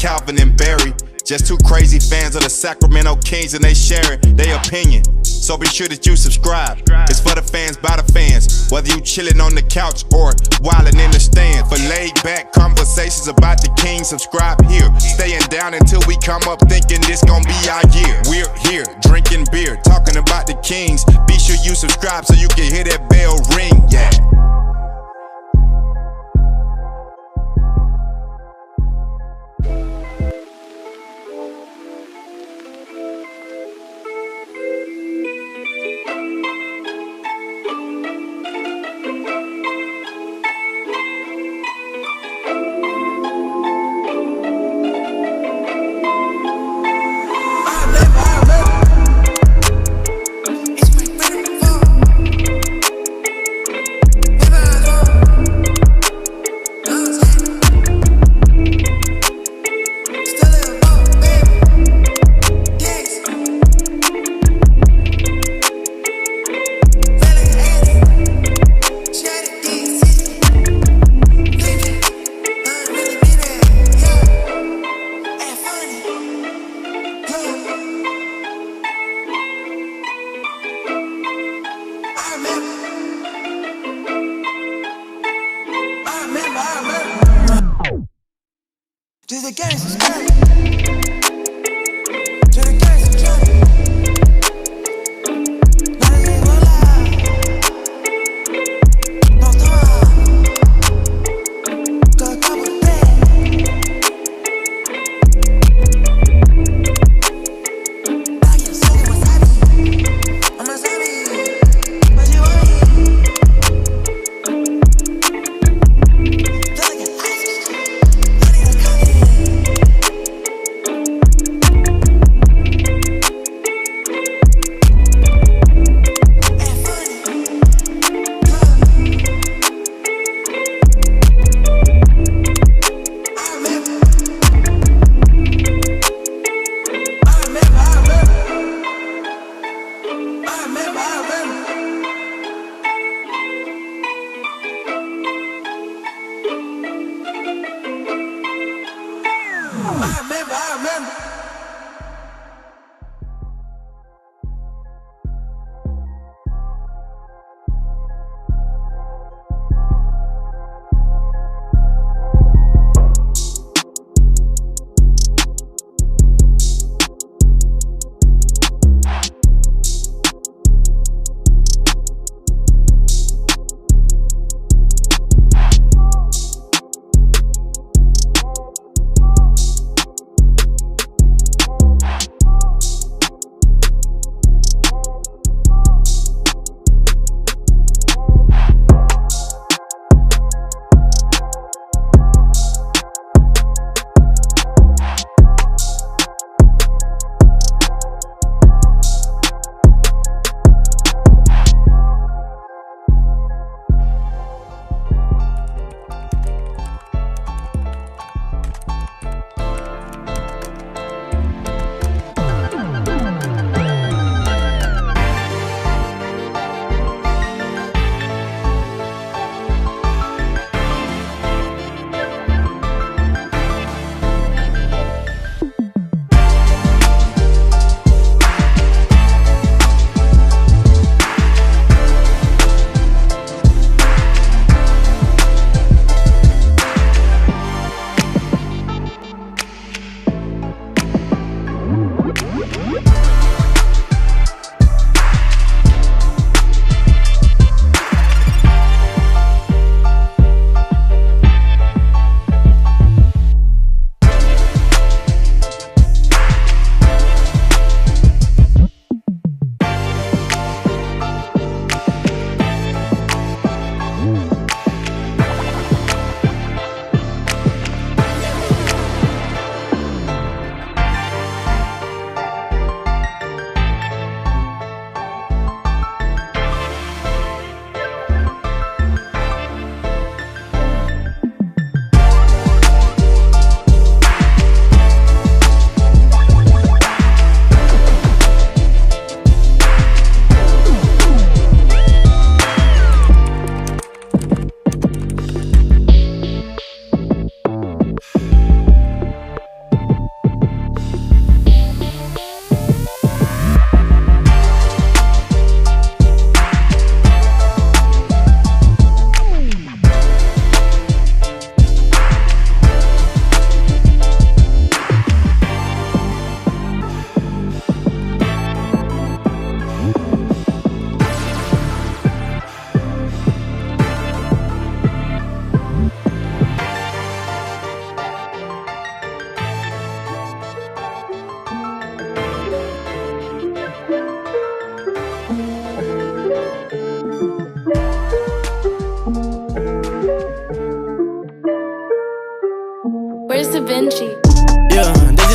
Calvin and Barry. Just two crazy fans of the Sacramento Kings and they sharing their opinion. So be sure that you subscribe. It's for the fans, by the fans. Whether you chillin' on the couch or wildin' in the stand. For laid back conversations about the Kings, subscribe here. Staying down until we come up thinking this gon' be our year. We're here, drinking beer, talking about the Kings. Be sure you subscribe so you can hear that bell ring, yeah.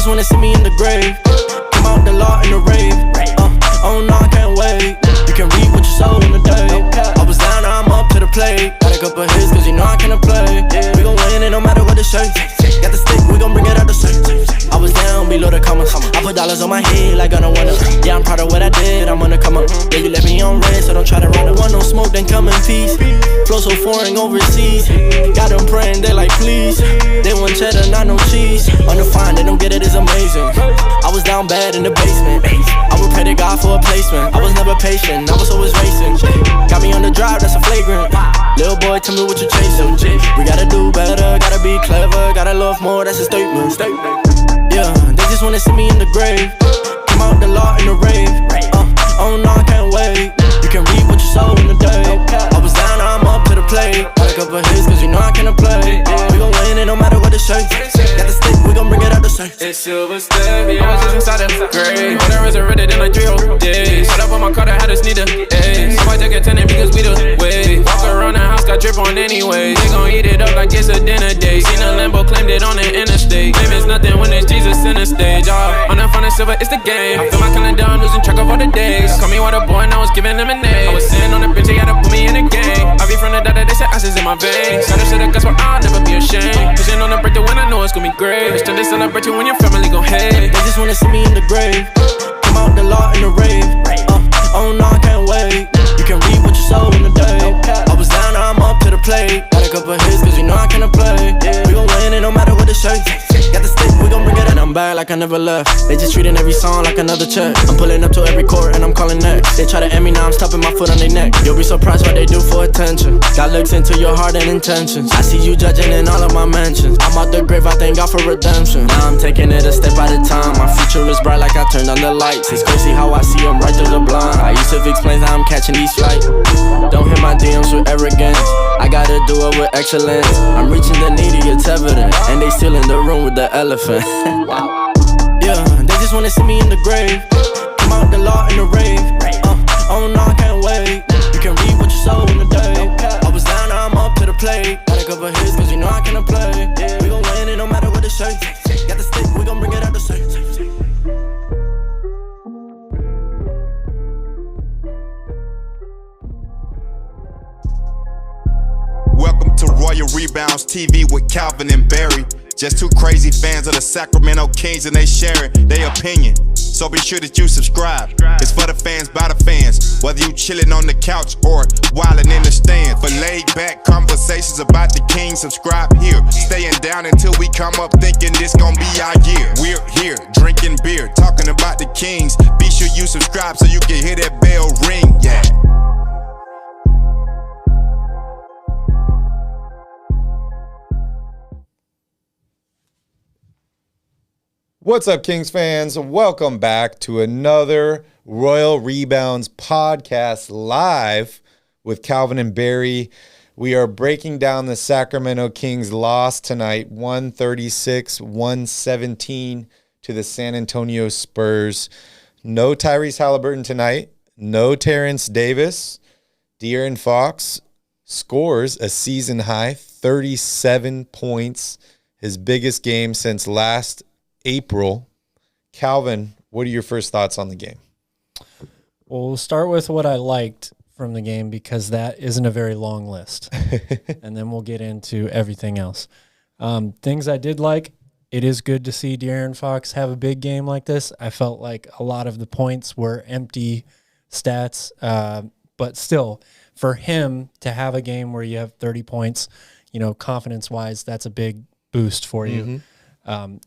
just wanna see me in the grave. Come out the law in the rave. Oh no, I can't wait. You can read what you sow in the day. I was down, now I'm up to the plate. Got a couple hits, cause you know I cannot play. We gon' win it no matter what the shape. Got the stick, we gon' bring it out the safe. I was down below the commas. I put dollars on my head like I don't wanna. Yeah, I'm proud of what I did, I'm gonna come up. Yeah, you left me on red, so don't try to run. Want no smoke, then come in peace. Flow so foreign overseas. Got them praying, they like please. They want cheddar, not no cheese. Undefined, they don't get it, it's amazing. I was down bad in the basement. I would pray to God for a placement. I was never patient, I was always racing. Got me on the drive, that's a flagrant. Little boy, tell me what you chasing. We gotta do better, gotta be clever, gotta love more, that's a statement. Yeah, they just wanna see me in the grave. Come out the law in the rave. Oh no, I can't wait. You can read what you sow in the day. I was down, now I'm up to the plate. Got a couple hits, cause you know I cannot play. We gon' win it no matter what the shape. Got the stick, we gon' bring it out the safe. It's silver step, yeah, I was just inside the grave. When I resurrected in like 3 whole days. Shut up on my car, I had a sneaker. Ayy, somebody take a tenant because we the way. Walk around the house, got drip on anyway. They gon' eat it up like it's a dinner date. Seen a Lambo, claimed it on the interstate. Fame is nothing when it's Jesus in the stage. On the front and silver, it's the game. I feel my calendar, I'm losing track of all the days. Call me water boy, and I was giving lemonade. I was sitting on the bench, they had to put me in the game. I be from the data, they said ice in my veins. Got a shit of guts, but I'll never be ashamed. Pushing on the breakthrough when I know it's gonna be great. It's still to celebrate you when your family gon' hate. They just wanna see me in the grave. Come out the law in the rave. Oh no, I can't wait. You can read what you sow in the day. I was down, now I'm up to the plate. Got a couple hits, cause you know I cannot play. We gon' win it no matter what the shape. Got the stick, we gon' bring it in. I'm back like I never left. They just treating every song like another check. I'm pulling up to every court and I'm calling next. They try to end me, now I'm stopping my foot on their neck. You'll be surprised what they do for attention. God looks into your heart and intentions. I see you judging in all of my mentions. I'm out the grave, I thank God for redemption. Now I'm taking it a step at a time. My future is bright like I turned on the lights. It's crazy how I see them right through the blind. I used to explain how I'm catching these flights. Don't hit my DMs with arrogance. I gotta do it with excellence. I'm reaching the needy, it's evident. And they still in the room with the elephant. Wow. Yeah, they just wanna see me in the grave. Come out the law in the rave. Oh no, I can't wait. You can read what you sow in the day. I was down, now I'm up to the plate. Got a couple hits, cause you know I cannot play. We gon' win it no matter what the shape. Got the stick, we gon' bring it out the safe. Welcome to Royal Rebounds TV with Calvin and Barry. Just two crazy fans of the Sacramento Kings and they sharing their opinion. So be sure that you subscribe. It's for the fans, by the fans. Whether you chilling on the couch or wildin' in the stand. For laid back conversations about the Kings, subscribe here. Staying down until we come up thinking this gon' be our year. We're here, drinking beer, talking about the Kings. Be sure you subscribe so you can hear that bell ring, yeah. What's up, Kings fans? Welcome back to another Royal Rebounds Podcast live with Calvin and Barry. We are breaking down the Sacramento Kings loss tonight, 136-117 to the San Antonio Spurs. No Tyrese Haliburton tonight. No Terrence Davis. De'Aaron Fox scores a season high, 37 points. His biggest game since last April. Calvin, what are your first thoughts on the game? Well, we'll start with what I liked from the game because that isn't a very long list. And then we'll get into everything else. Things I did like, it is good to see De'Aaron Fox have a big game like this. I felt like a lot of the points were empty stats, but still, for him to have a game where you have 30 points, you know, confidence-wise, that's a big boost for you. Mm-hmm.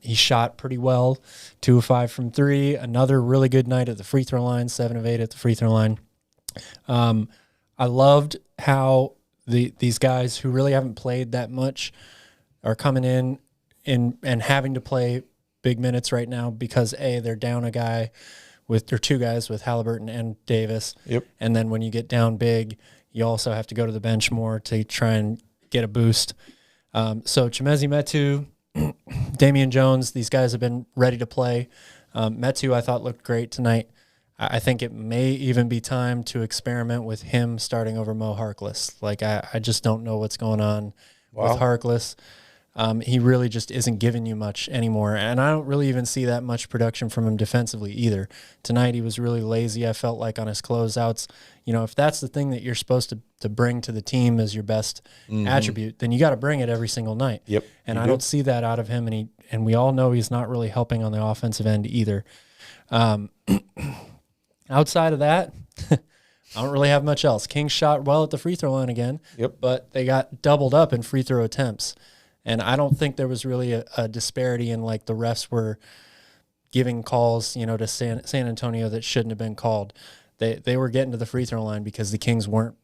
He shot pretty well, 2 of 5 from 3. Another really good night at the free throw line, 7 of 8 at the free throw line. I loved how these guys who really haven't played that much are coming in and having to play big minutes right now because, A, they're down a guy with their 2 guys with Haliburton and Davis. Yep. And then when you get down big, you also have to go to the bench more to try and get a boost. So Chimezie Metu, Damian Jones, these guys have been ready to play. Metu, I thought, looked great tonight. I think it may even be time to experiment with him starting over Mo Harkless. Like, I just don't know what's going on with Harkless. he really just isn't giving you much anymore. And I don't really even see that much production from him defensively either. Tonight he was really lazy, I felt like, on his closeouts. You know, if that's the thing that you're supposed to bring to the team as your best attribute, then you got to bring it every single night. Yep. And I don't see that out of him, and we all know he's not really helping on the offensive end either. Outside of that, I don't really have much else. Kings shot well at the free throw line again, but they got doubled up in free throw attempts. And I don't think there was really a disparity in, like, the refs were giving calls, you know, to San Antonio that shouldn't have been called. They were getting to the free throw line because the Kings weren't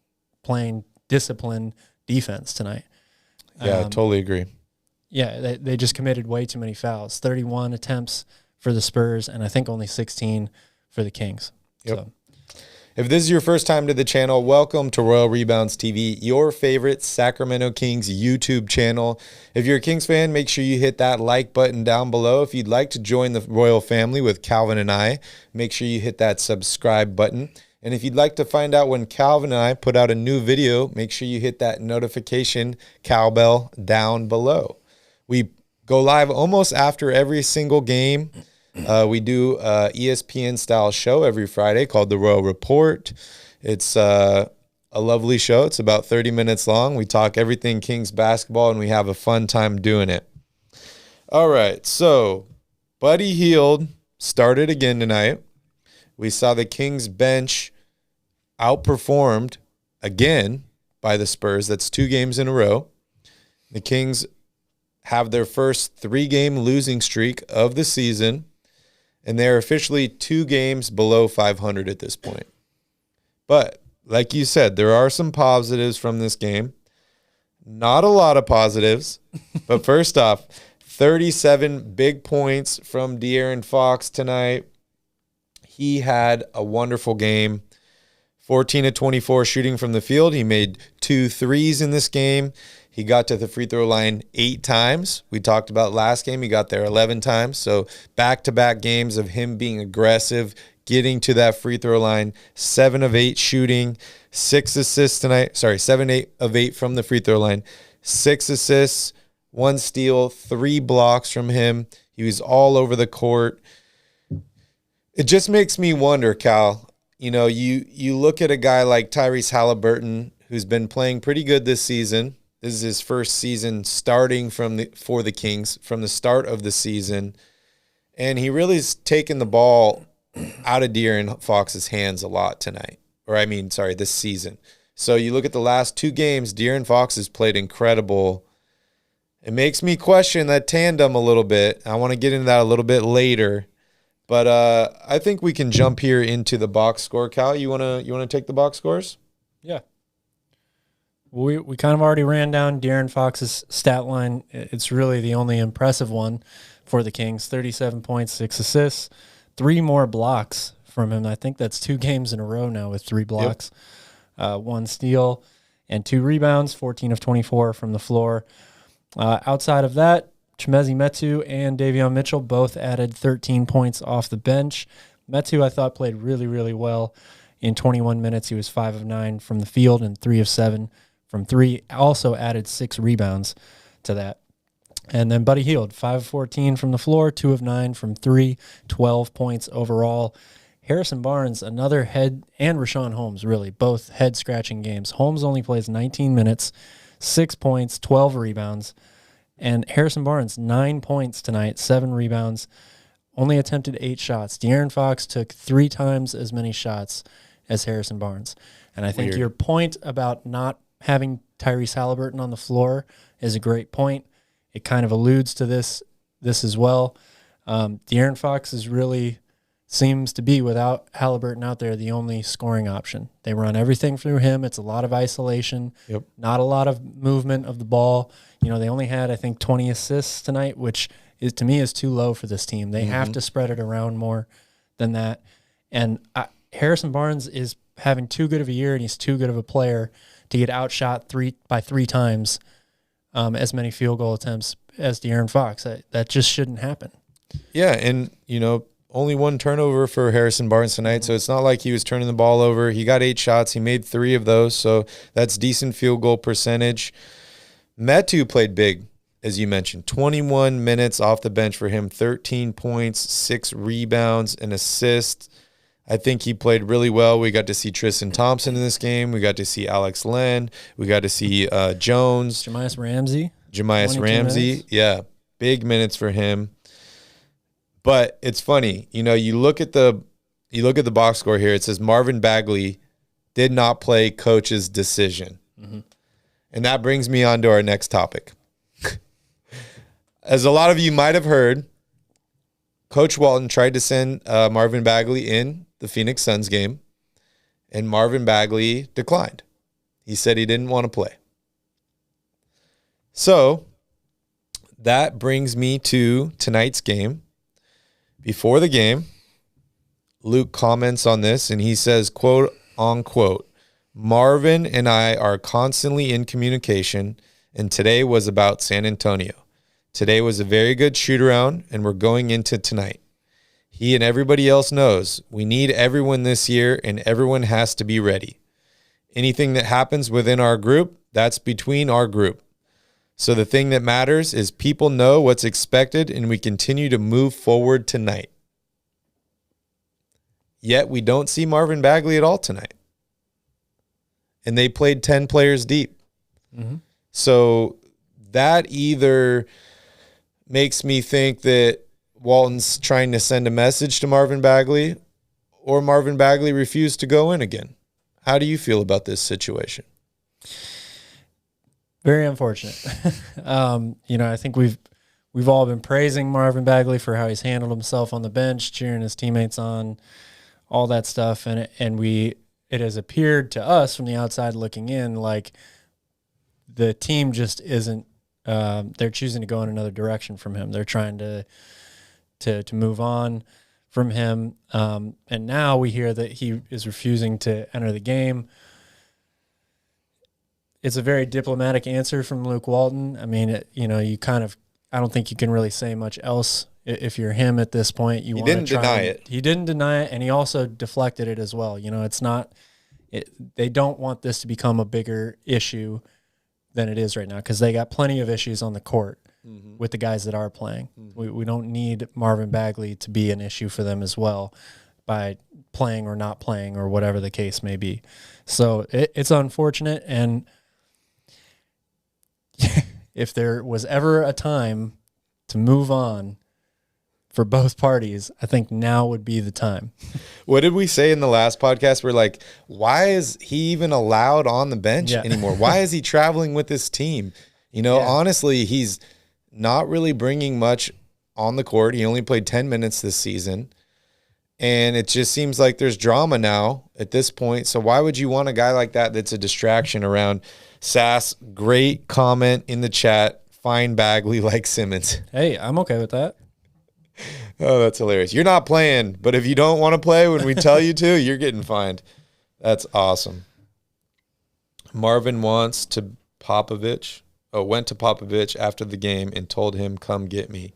playing disciplined defense tonight. Yeah, I totally agree. Yeah, they just committed way too many fouls. 31 attempts for the Spurs, and I think only 16 for the Kings. Yep. So. If this is your first time to the channel, welcome to Royal Rebounds TV, your favorite Sacramento Kings YouTube channel. If you're a Kings fan, make sure you hit that like button down below. If you'd like to join the Royal family with Calvin and I, make sure you hit that subscribe button. And if you'd like to find out when Calvin and I put out a new video, make sure you hit that notification cowbell down below. We go live almost after every single game. We do a ESPN style show every Friday called The Royal Report. It's a lovely show. It's about 30 minutes long. We talk everything Kings basketball, and we have a fun time doing it. All right, so Buddy Hield started again tonight. We saw the Kings bench outperformed again by the Spurs. That's 2 games in a row. The Kings have their first 3-game losing streak of the season. And they're officially 2 games below 500 at this point. But, like you said, there are some positives from this game. Not a lot of positives. But first off, 37 big points from De'Aaron Fox tonight. He had a wonderful game. 14 of 24 shooting from the field. He made 2 threes in this game. He got to the free throw line 8 times. We talked about last game. He got there 11 times. So back-to-back games of him being aggressive, getting to that free throw line. 7 of 8 shooting, 6 assists tonight. 7 of 8 from the free throw line. 6 assists, 1 steal, 3 blocks from him. He was all over the court. It just makes me wonder, Cal. You know, you look at a guy like Tyrese Haliburton, who's been playing pretty good this season. This is his first season starting for the Kings from the start of the season. And he really has taken the ball out of De'Aaron Fox's hands a lot tonight. This season. So you look at the last 2 games, De'Aaron Fox has played incredible. It makes me question that tandem a little bit. I want to get into that a little bit later. But I think we can jump here into the box score. Cal, you wanna take the box scores? Yeah. We kind of already ran down De'Aaron Fox's stat line. It's really the only impressive one for the Kings. 37 points, 6 assists, 3 more blocks from him. I think that's 2 games in a row now with 3 blocks, 1 steal, and 2 rebounds, 14 of 24 from the floor. Outside of that, Chimezie Metu and Davion Mitchell both added 13 points off the bench. Metu, I thought, played really, really well. In 21 minutes, he was 5 of 9 from the field and 3 of 7 from 3. Also added 6 rebounds to that. And then Buddy Hield, 5 of 14 from the floor, 2 of 9 from 3, 12 points overall. Harrison Barnes, another head, and Rashawn Holmes, really, both head-scratching games. Holmes only plays 19 minutes, 6 points, 12 rebounds. And Harrison Barnes, 9 points tonight, 7 rebounds, only attempted 8 shots. De'Aaron Fox took 3 times as many shots as Harrison Barnes. And I think your point about not having Tyrese Haliburton on the floor is a great point. It kind of alludes to this as well. De'Aaron Fox is really seems to be, without Haliburton out there, the only scoring option. They run everything through him. It's a lot of isolation, not a lot of movement of the ball. You know, they only had, I think, 20 assists tonight, which is, to me, is too low for this team. They have to spread it around more than that. And Harrison Barnes is having too good of a year, and he's too good of a player to get outshot 3 times as many field goal attempts as De'Aaron Fox. That just shouldn't happen. Yeah, and, you know, only 1 turnover for Harrison Barnes tonight, so it's not like he was turning the ball over. He got 8 shots. He made 3 of those, so that's decent field goal percentage. Metu played big as you mentioned, 21 minutes off the bench for him, 13 points, 6 rebounds, an assist. I think he played really well. We got to see Tristan Thompson in this game. We got to see Alex Len. We got to see Jones. Jamias Ramsey. Minutes. Yeah, big minutes for him. But it's funny, you look at the box score here. It says Marvin Bagley did not play coach's decision. Mm-hmm. And that brings me on to our next topic. As a lot of you might have heard, Coach Walton tried to send Marvin Bagley in the Phoenix Suns game, and Marvin Bagley declined. He said he didn't want to play. So that brings me to tonight's game. Before the game, Luke comments on this, and he says, quote, unquote, Marvin and I are constantly in communication, and today was about San Antonio. Today was a very good shoot-around, and we're going into tonight. He and everybody else knows we need everyone this year, and everyone has to be ready. Anything that happens within our group, that's between our group. So the thing that matters is people know what's expected, and we continue to move forward tonight. Yet we don't see Marvin Bagley at all tonight. And they played 10 players deep. Mm-hmm. So that either makes me think that Walton's trying to send a message to Marvin Bagley, or Marvin Bagley refused to go in again. How do you feel about this situation? Very unfortunate. I think we've all been praising Marvin Bagley for how he's handled himself on the bench, cheering his teammates on, all that stuff, and it has appeared to us from the outside looking in like the team just isn't. They're choosing to go in another direction from him. They're trying to move on from him, and now we hear that he is refusing to enter the game. It's a very diplomatic answer from Luke Walton. I mean, I don't think you can really say much else if you're him at this point. He didn't deny it. He didn't deny it, and he also deflected it as well. It's not. They don't want this to become a bigger issue than it is right now, because they got plenty of issues on the court with the guys that are playing. Mm-hmm. We don't need Marvin Bagley to be an issue for them as well by playing or not playing or whatever the case may be. So it's unfortunate, and if there was ever a time to move on for both parties, I think now would be the time. What did we say in the last podcast? We're like, why is he even allowed on the bench anymore? Why is he traveling with his team? Honestly, he's not really bringing much on the court. He only played 10 minutes this season. And it just seems like there's drama now at this point. So why would you want a guy like that that's a distraction around? Sass, great comment in the chat. Fine Bagley like Simmons. Hey, I'm okay with that. Oh, that's hilarious. You're not playing, but if you don't want to play when we tell you to, you're getting fined. That's awesome. Marvin went to Popovich after the game and told him, come get me.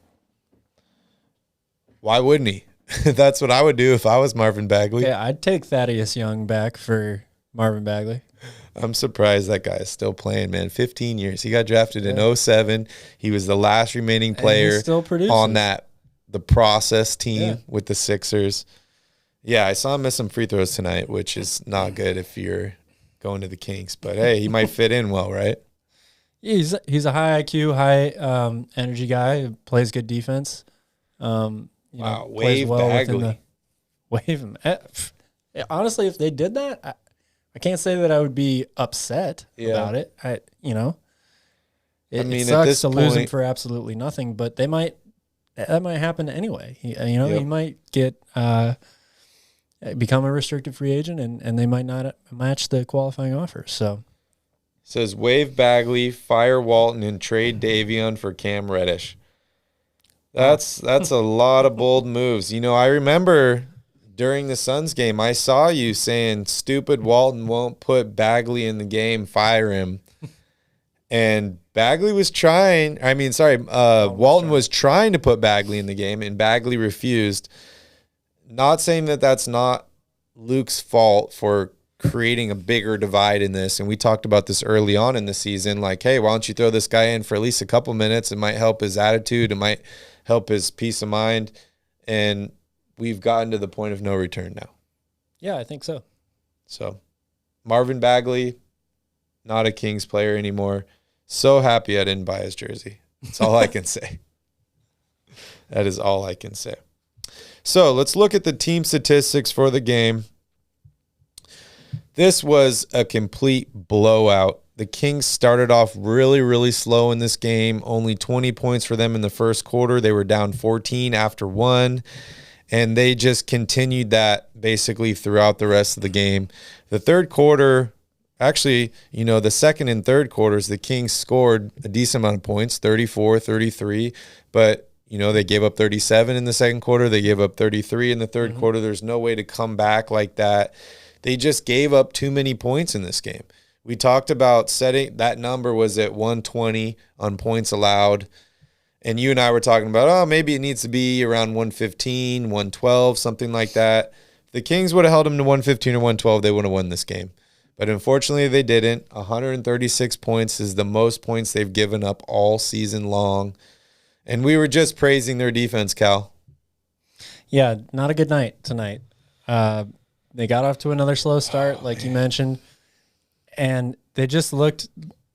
Why wouldn't he? That's what I would do if I was Marvin Bagley. Yeah, I'd take Thaddeus Young back for Marvin Bagley. I'm surprised that guy is still playing, man. 15 years. He got drafted in 2007. He was the last remaining player on the process team with the Sixers. Yeah, I saw him miss some free throws tonight, which is not good if you're going to the Kings. But, hey, he might fit in well, right? He's a high IQ, high energy guy who plays good defense. Wave Bagley. Wave him. Honestly, if they did that, I can't say that I would be upset about it. It sucks to lose him for absolutely nothing, but that might happen anyway. He might get become a restricted free agent, and they might not match the qualifying offer. So it says waive Bagley, fire Walton, and trade Davion for Cam Reddish. That's a lot of bold moves. I remember during the Suns game, I saw you saying, stupid Walton won't put Bagley in the game, fire him. And Bagley was trying, Walton was trying to put Bagley in the game, and Bagley refused. Not saying that that's not Luke's fault for creating a bigger divide in this. And we talked about this early on in the season, like, hey, why don't you throw this guy in for at least a couple minutes? It might help his attitude. It might help his peace of mind. And we've gotten to the point of no return now. Yeah, I think so. So Marvin Bagley, not a Kings player anymore. So happy I didn't buy his jersey. That's all I can say. That is all I can say. So let's look at the team statistics for the game. This was a complete blowout. The Kings started off really, really slow in this game. Only 20 points for them in the first quarter. They were down 14 after 1, and they just continued that basically throughout the rest of the game. The third quarter, actually, the second and third quarters, the Kings scored a decent amount of points, 34, 33, but they gave up 37 in the second quarter. They gave up 33 in the third quarter. There's no way to come back like that. They just gave up too many points in this game. We talked about setting that number was at 120 on points allowed. And you and I were talking about, maybe it needs to be around 115, 112, something like that. If the Kings would have held them to 115 or 112, they would have won this game. But unfortunately, they didn't. 136 points is the most points they've given up all season long. And we were just praising their defense, Cal. Yeah, not a good night tonight. They got off to another slow start, like you mentioned, and they just looked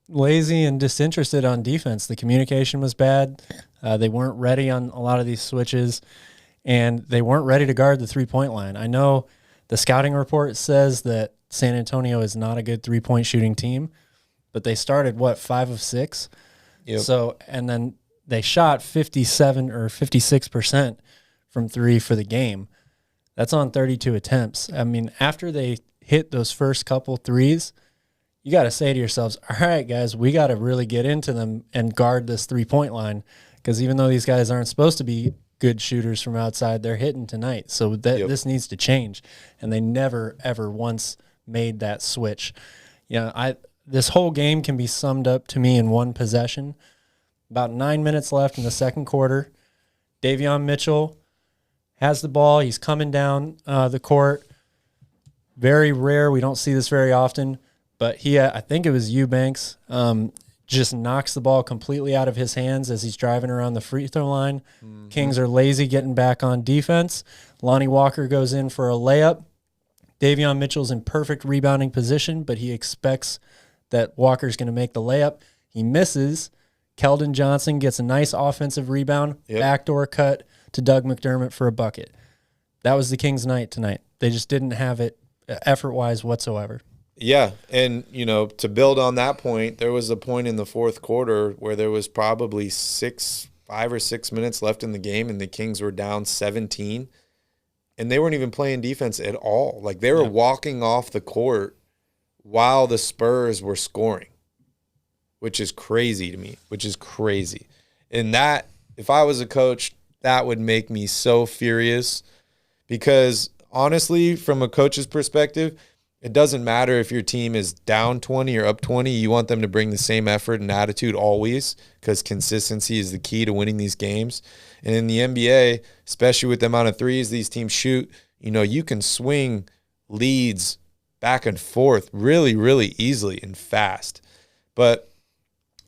lazy and disinterested on defense. The communication was bad. They weren't ready on a lot of these switches, and they weren't ready to guard the three-point line. I know the scouting report says that San Antonio is not a good three-point shooting team, but they started, 5 of 6? Yep. So, and then they shot 57 or 56% from three for the game. That's on 32 attempts. I mean, after they hit those first couple threes, you got to say to yourselves, all right, guys, we got to really get into them and guard this three-point line, because even though these guys aren't supposed to be good shooters from outside, they're hitting tonight. So this needs to change. And they never, ever once made that switch. This whole game can be summed up to me in one possession. About 9 minutes left in the second quarter. Davion Mitchell has the ball. He's coming down the court. Very rare. We don't see this very often. But I think it was Eubanks, just knocks the ball completely out of his hands as he's driving around the free throw line. Mm-hmm. Kings are lazy getting back on defense. Lonnie Walker goes in for a layup. Davion Mitchell's in perfect rebounding position, but he expects that Walker's going to make the layup. He misses. Keldon Johnson gets a nice offensive rebound, backdoor cut to Doug McDermott for a bucket. That was the Kings' night tonight. They just didn't have it effort-wise whatsoever. Yeah, and, to build on that point, there was a point in the fourth quarter where there was probably 5 or 6 minutes left in the game, and the Kings were down 17, and they weren't even playing defense at all. Like, they were walking off the court while the Spurs were scoring, which is crazy to me, And that, if I was a coach, that would make me so furious, because honestly, from a coach's perspective, it doesn't matter if your team is down 20 or up 20. You want them to bring the same effort and attitude always, because consistency is the key to winning these games. And in the NBA, especially with the amount of threes these teams shoot, you can swing leads back and forth really, really easily and fast. But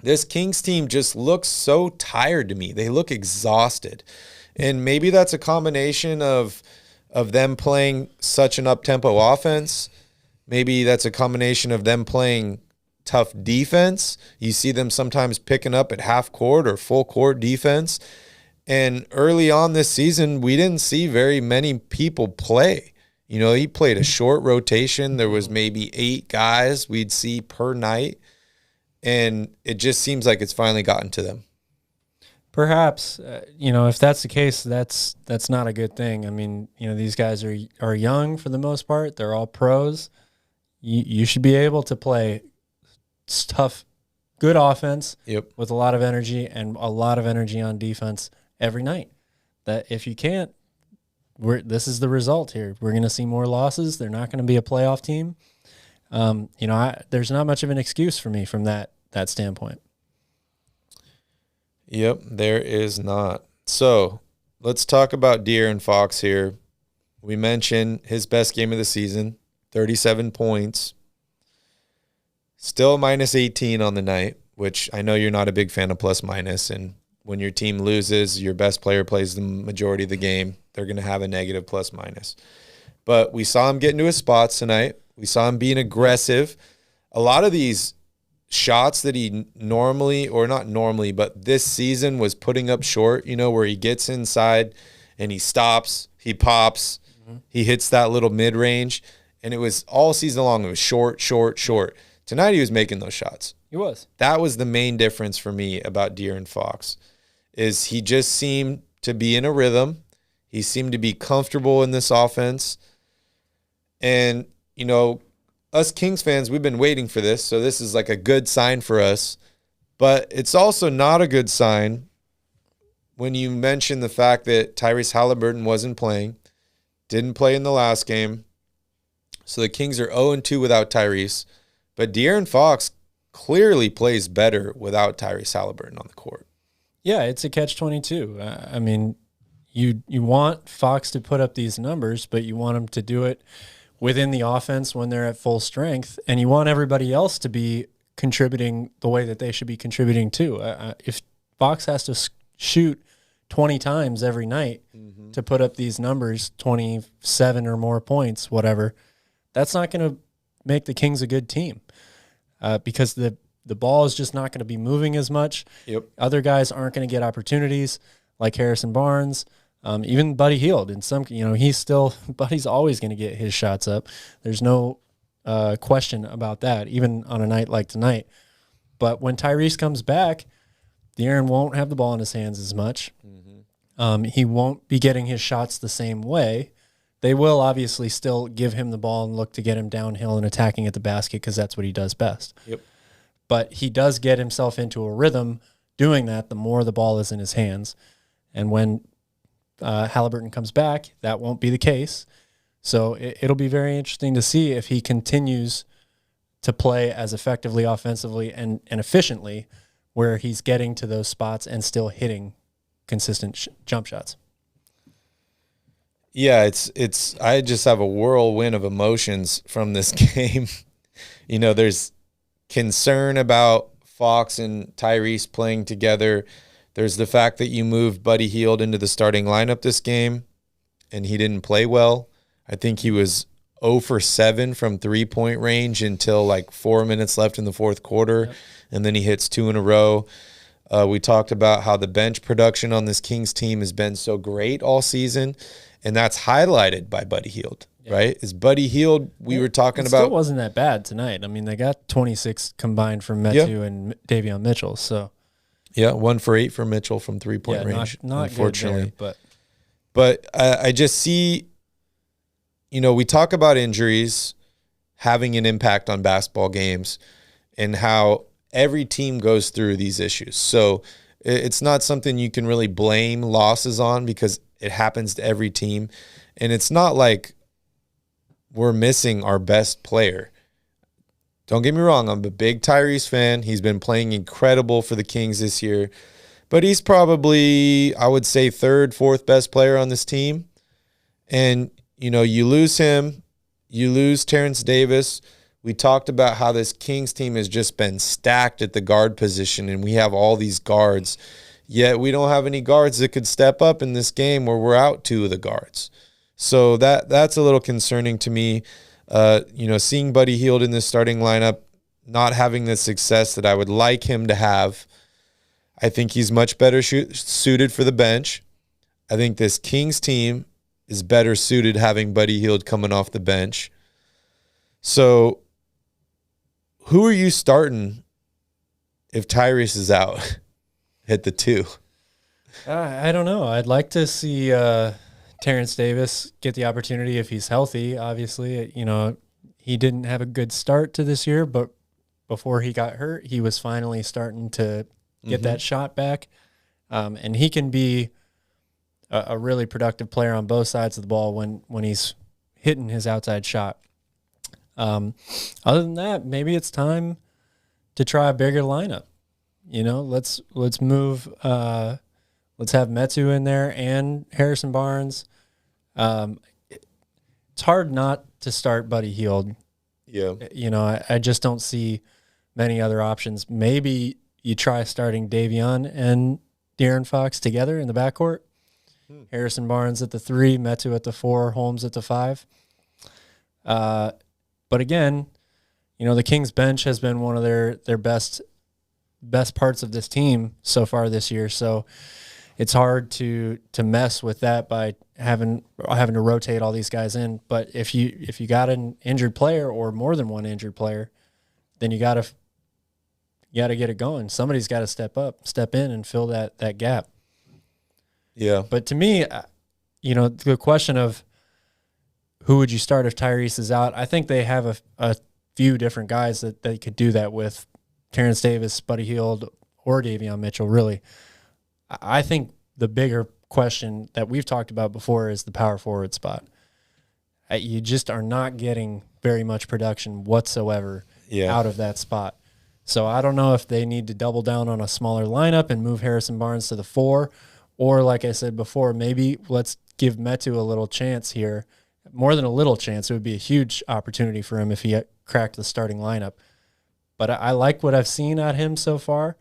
this Kings team just looks so tired to me. They look exhausted. And maybe that's a combination of them playing such an up-tempo offense. Maybe that's a combination of them playing tough defense. You see them sometimes picking up at half court or full court defense. And early on this season, we didn't see very many people play. He played a short rotation. There was maybe 8 guys we'd see per night. And it just seems like it's finally gotten to them. Perhaps, if that's the case, that's not a good thing. I mean, these guys are young for the most part. They're all pros. You should be able to play tough, good offense with a lot of energy and a lot of energy on defense every night. That if you can't, this is the result here. We're going to see more losses. They're not going to be a playoff team. There's not much of an excuse for me from that standpoint. Yep, there is not. So let's talk about De'Aaron Fox here. We mentioned his best game of the season, 37 points. Still minus 18 on the night, which I know you're not a big fan of plus minus. And when your team loses, your best player plays the majority of the game, they're going to have a negative plus minus. But we saw him get into his spots tonight. We saw him being aggressive. A lot of these shots that he normally, or not normally, but this season was putting up short, where he gets inside and he stops, he pops, he hits that little mid-range. And it was all season long, it was short, short, short. Tonight he was making those shots. He was. That was the main difference for me about De'Aaron Fox, is he just seemed to be in a rhythm. He seemed to be comfortable in this offense. And, us Kings fans, we've been waiting for this, so this is like a good sign for us. But it's also not a good sign when you mention the fact that Tyrese Haliburton wasn't playing, didn't play in the last game. So the Kings are 0-2 without Tyrese. But De'Aaron Fox clearly plays better without Tyrese Haliburton on the court. Yeah, it's a catch-22. I mean, you want Fox to put up these numbers, but you want him to do it within the offense when they're at full strength, and you want everybody else to be contributing the way that they should be contributing too. If Fox has to shoot 20 times every night to put up these numbers, 27 or more points, whatever, that's not going to make the Kings a good team because the ball is just not going to be moving as much. Yep. Other guys aren't going to get opportunities like Harrison Barnes. Even Buddy Hield, in some, Buddy's always going to get his shots up. There's no question about that, even on a night like tonight. But when Tyrese comes back, De'Aaron won't have the ball in his hands as much. He won't be getting his shots the same way. They will obviously still give him the ball and look to get him downhill and attacking at the basket because that's what he does best. Yep. But he does get himself into a rhythm doing that the more the ball is in his hands. And when Haliburton comes back, that won't be the case. So it'll be very interesting to see if he continues to play as effectively offensively and efficiently where he's getting to those spots and still hitting consistent jump shots. Yeah, it's. I just have a whirlwind of emotions from this game. There's concern about Fox and Tyrese playing together. There's the fact that you moved Buddy Hield into the starting lineup this game, and he didn't play well. I think he was 0 for 7 from three-point range until like 4 minutes left in the fourth quarter, and then he hits 2 in a row. We talked about how the bench production on this Kings team has been so great all season, and that's highlighted by Buddy Hield, right? Is Buddy Hield, we were talking about. It still wasn't that bad tonight. I mean, they got 26 combined from Metu and Davion Mitchell, so. Yeah, 1 for 8 for Mitchell from three-point range, not unfortunately. Good there, but I just see, we talk about injuries having an impact on basketball games and how every team goes through these issues. So it's not something you can really blame losses on because it happens to every team. And it's not like we're missing our best player. Don't get me wrong, I'm a big Tyrese fan. He's been playing incredible for the Kings this year. But he's probably, I would say, third, fourth best player on this team. And, you lose him. You lose Terrence Davis. We talked about how this Kings team has just been stacked at the guard position, and we have all these guards. Yet we don't have any guards that could step up in this game where we're out 2 of the guards. So that's a little concerning to me. Seeing Buddy Hield in this starting lineup, not having the success that I would like him to have. I think he's much better suited for the bench. I think this Kings team is better suited having Buddy Hield coming off the bench. So who are you starting if Tyrese is out at the 2? I don't know. I'd like to see Terrence Davis get the opportunity if he's healthy. Obviously, he didn't have a good start to this year, but before he got hurt, he was finally starting to get that shot back. And he can be a really productive player on both sides of the ball when he's hitting his outside shot. Other than that, maybe it's time to try a bigger lineup. Let's move. Let's have Metu in there and Harrison Barnes. it's hard not to start Buddy Hield. Yeah. You know, I just don't see many other options. Maybe you try starting Davion and De'Aaron Fox together in the backcourt. Harrison Barnes at the 3, Metu at the 4, Holmes at the 5. But again, you know, the Kings bench has been one of their best parts of this team so far this year. So it's hard to mess with that by having to rotate all these guys in. But if you got an injured player or more than one injured player, then you got to get it going. Somebody's got to step in and fill that gap. Yeah. But to me, you know, the question of who would you start if Tyrese is out, I think they have a few different guys that they could do that with. Terrence Davis, Buddy Hield, or Davion Mitchell, really. I think the bigger question that we've talked about before is the power forward spot. You just are not getting very much production whatsoever out of that spot. So I don't know if they need to double down on a smaller lineup and move Harrison Barnes to the 4, or like I said before, maybe let's give Metu a little chance here. More than a little chance. It would be a huge opportunity for him if he cracked the starting lineup. But I like what I've seen at him so far.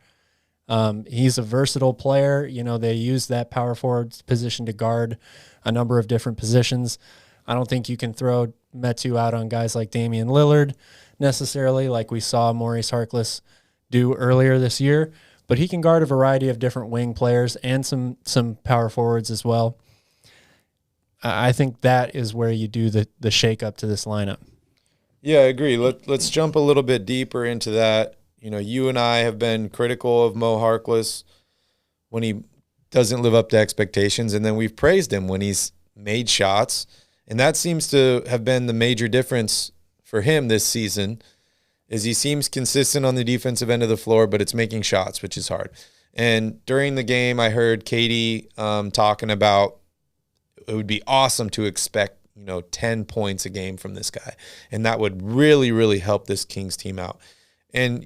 He's a versatile player. You know, they use that power forward position to guard a number of different positions. I don't think you can throw Metu out on guys like Damian Lillard necessarily, like we saw Maurice Harkless do earlier this year. But he can guard a variety of different wing players and some power forwards as well. I think that is where you do the shakeup to this lineup. Yeah, I agree. Let's jump a little bit deeper into that. You know, you and I have been critical of Mo Harkless when he doesn't live up to expectations, and then we've praised him when he's made shots. And that seems to have been the major difference for him this season, is he seems consistent on the defensive end of the floor, but it's making shots, which is hard. And during the game, I heard Katie talking about it would be awesome to expect, 10 points a game from this guy. And that would really, really help this Kings team out. And,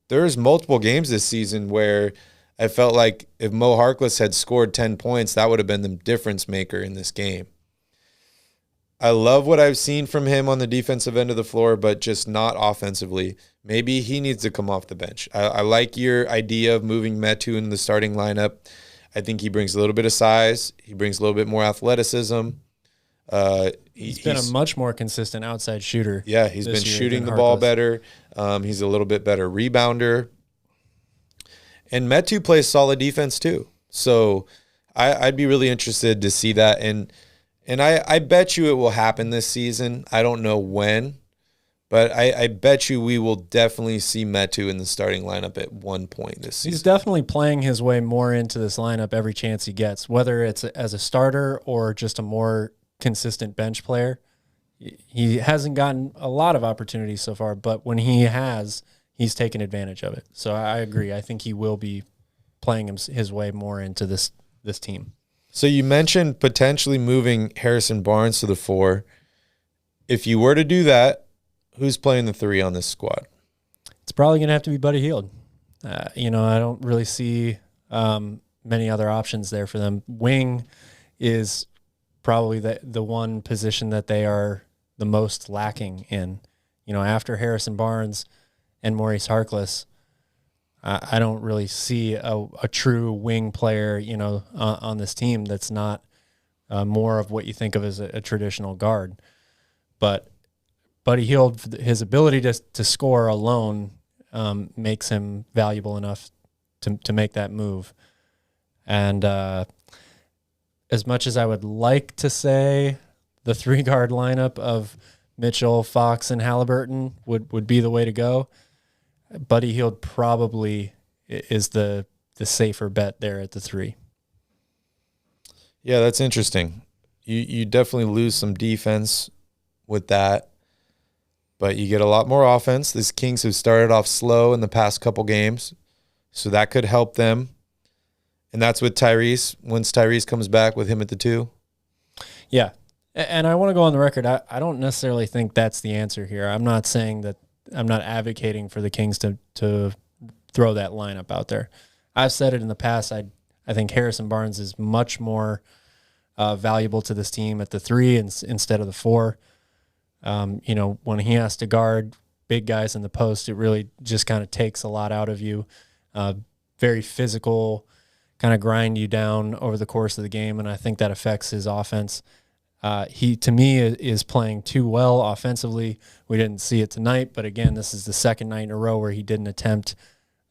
there's multiple games this season where I felt like if Mo Harkless had scored 10 points, that would have been the difference maker in this game. I love what I've seen from him on the defensive end of the floor, but just not offensively. Maybe he needs to come off the bench. I like your idea of moving Metu in the starting lineup. I think he brings a little bit of size. He brings a little bit more athleticism. He's been a much more consistent outside shooter. Yeah, he's been shooting the ball better. He's a little bit better rebounder. And Metu plays solid defense too. So I'd be really interested to see that. And I bet you it will happen this season. I don't know when, but I bet you we will definitely see Metu in the starting lineup at one point this season. He's definitely playing his way more into this lineup every chance he gets, whether it's as a starter or just a more consistent bench player. He hasn't gotten a lot of opportunities so far, but when he has, he's taken advantage of it. So I agree. I think he will be playing his way more into this team. So you mentioned potentially moving Harrison Barnes to the 4. If you were to do that, who's playing the 3 on this squad? It's probably going to have to be Buddy Hield. I don't really see many other options there for them. Wing is probably the one position that they are the most lacking in. After Harrison Barnes and Maurice Harkless, I don't really see a true wing player, on this team that's not more of what you think of as a traditional guard. But Buddy Hield, his ability to score alone makes him valuable enough to make that move. And as much as I would like to say the 3-guard lineup of Mitchell, Fox, and Haliburton would be the way to go, Buddy Hield probably is the safer bet there at the 3. Yeah, that's interesting. You definitely lose some defense with that, but you get a lot more offense. These Kings have started off slow in the past couple games, so that could help them. And that's with Tyrese. Once Tyrese comes back, with him at the 2. Yeah, and I want to go on the record. I don't necessarily think that's the answer here. I'm not saying that. I'm not advocating for the Kings to throw that lineup out there. I've said it in the past. I think Harrison Barnes is much more valuable to this team at the 3 instead of the 4. When he has to guard big guys in the post, it really just kind of takes a lot out of you. Very physical, kind of grind you down over the course of the game, and I think that affects his offense. He, to me, is playing too well offensively. We didn't see it tonight, but again, this is the second night in a row where he didn't attempt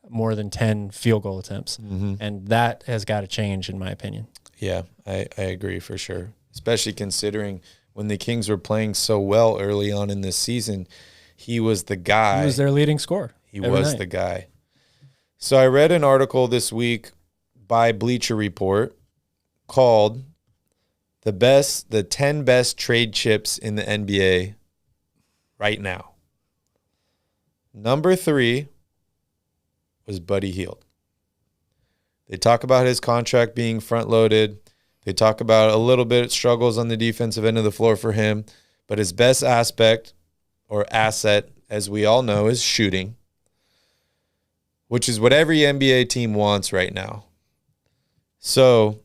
more than 10 field goal attempts, and that has got to change, in my opinion. Yeah, I agree for sure, especially considering when the Kings were playing so well early on in this season, he was the guy. He was their leading scorer. He was the guy. So I read an article this week by Bleacher Report called the 10 best trade chips in the NBA right now. Number 3 was Buddy Hield. They talk about his contract being front-loaded. They talk about a little bit struggles on the defensive end of the floor for him, but his best aspect or asset, as we all know, is shooting, which is what every NBA team wants right now. So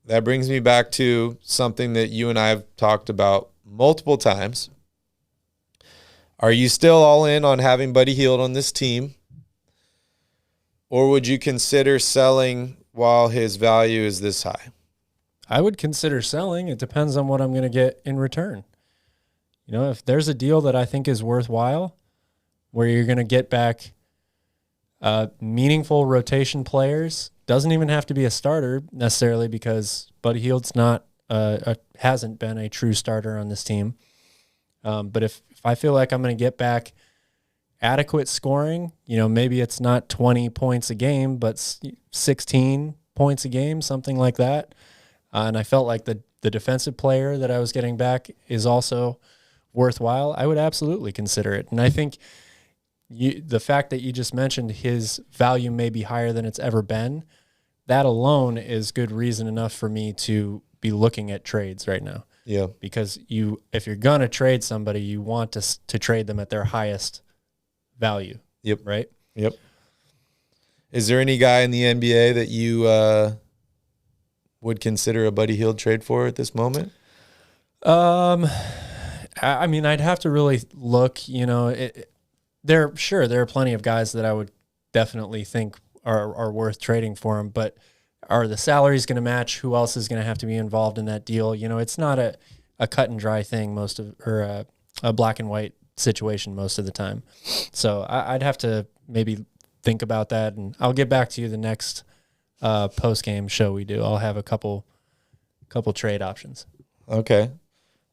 that brings me back to something that you and I have talked about multiple times. Are you still all in on having Buddy Hield on this team? Or would you consider selling while his value is this high? I would consider selling. It depends on what I'm going to get in return. If there's a deal that I think is worthwhile, where you're going to get back meaningful rotation players, doesn't even have to be a starter necessarily, because Buddy Hield's hasn't been a true starter on this team. But if I feel like I'm going to get back adequate scoring, maybe it's not 20 points a game, but 16 points a game, something like that. And I felt like the defensive player that I was getting back is also worthwhile. I would absolutely consider it. And I think the fact that you just mentioned his value may be higher than it's ever been, that alone is good reason enough for me to be looking at trades right now. Yeah. Because if you're going to trade somebody, you want to trade them at their highest value. Yep. Right? Yep. Is there any guy in the NBA that you would consider a Buddy Hield trade for at this moment? I mean, I'd have to really look, there are plenty of guys that I would definitely think are worth trading for him, but are the salaries going to match? Who else is going to have to be involved in that deal? It's not a cut and dry thing or a black and white situation most of the time. So I'd have to maybe think about that, and I'll get back to you the next post-game show we do. I'll have a couple trade options. Okay.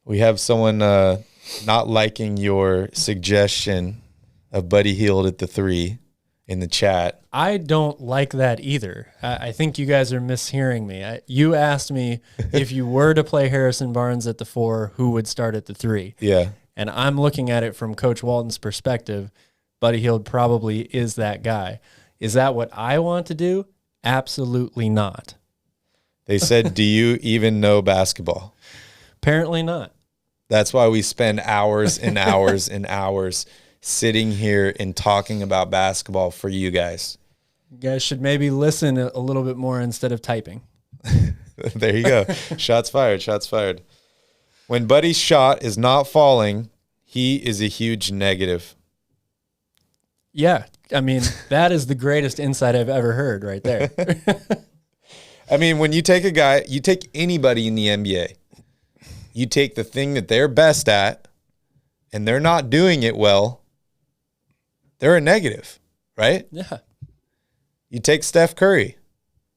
We have someone not liking your suggestion of Buddy Hield at the 3 in the chat. I don't like that either. I think you guys are mishearing me. You asked me if you were to play Harrison Barnes at the 4, who would start at the 3? Yeah. And I'm looking at it from Coach Walton's perspective. Buddy Hield probably is that guy. Is that what I want to do? Absolutely not. They said, do you even know basketball? Apparently not. That's why we spend hours and hours and hours sitting here and talking about basketball for you guys. You guys should maybe listen a little bit more instead of typing. There you go. Shots fired. Shots fired. When Buddy's shot is not falling, he is a huge negative. Yeah. I mean, that is the greatest insight I've ever heard right there. I mean, when you take a guy, you take anybody in the NBA, you take the thing that they're best at and they're not doing it well, they're a negative, right? Yeah. You take Steph Curry.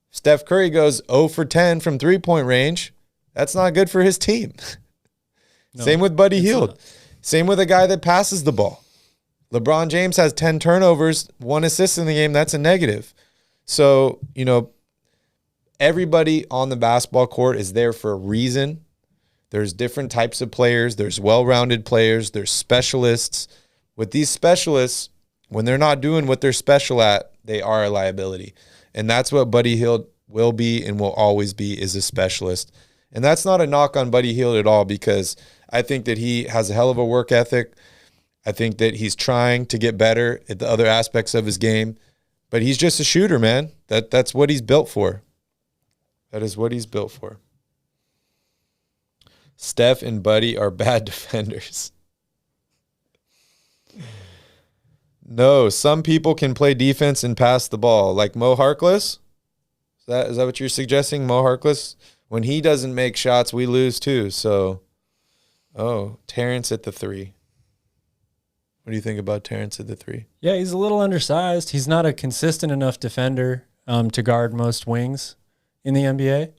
Steph Curry goes 0 for 10 from three-point range. That's not good for his team. No, same with Buddy Hield. Not. Same with a guy that passes the ball. LeBron James has 10 turnovers, 1 assist in the game. That's a negative. So, everybody on the basketball court is there for a reason. There's different types of players. There's well-rounded players. There's specialists. With these specialists, when they're not doing what they're special at, they are a liability. And that's what Buddy Hield will be and will always be, is a specialist. And that's not a knock on Buddy Hield at all, because I think that he has a hell of a work ethic. I think that he's trying to get better at the other aspects of his game. But he's just a shooter, man. That's what he's built for. That is what he's built for. Steph and Buddy are bad defenders. No, some people can play defense and pass the ball. Like Mo Harkless? Is that what you're suggesting, Mo Harkless? When he doesn't make shots, we lose too. So, Terrence at the 3. What do you think about Terrence at the 3? Yeah, he's a little undersized. He's not a consistent enough defender to guard most wings in the NBA.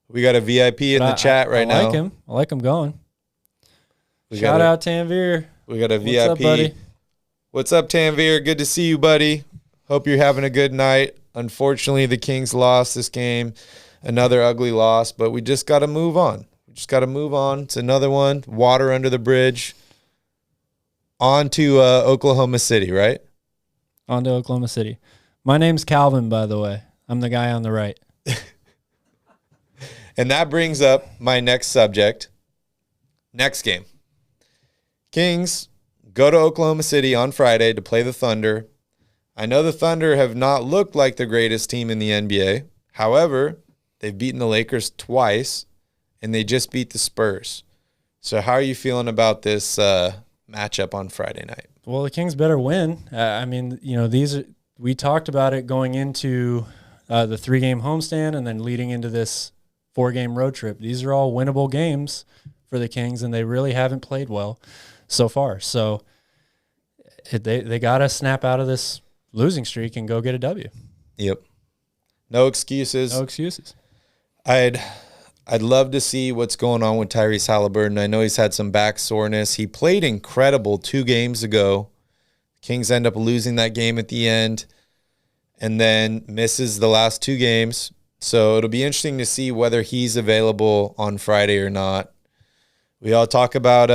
We got a VIP in the chat right now. I like him. I like him going. Shout out Tanvir. We got a VIP. What's up, buddy? What's up, Tanvir? Good to see you, buddy. Hope you're having a good night. Unfortunately, the Kings lost this game. Another ugly loss, but we just got to move on. It's another one. Water under the bridge. On to Oklahoma City, right? On to Oklahoma City. My name's Calvin, by the way. I'm the guy on the right. And that brings up my next subject. Next game. Kings go to Oklahoma City on Friday to play the Thunder. I know the Thunder have not looked like the greatest team in the NBA. However, they've beaten the Lakers twice, and they just beat the Spurs. So how are you feeling about this matchup on Friday night? Well, the Kings better win. We talked about it going into the 3-game homestand and then leading into this 4-game road trip. These are all winnable games for the Kings, and they really haven't played well so far. So they got to snap out of this losing streak and go get a W. Yep. No excuses. No excuses. I'd love to see what's going on with Tyrese Haliburton. I know he's had some back soreness. He played incredible 2 games ago. Kings end up losing that game at the end and then misses the last 2 games. So it'll be interesting to see whether he's available on Friday or not. We all talk about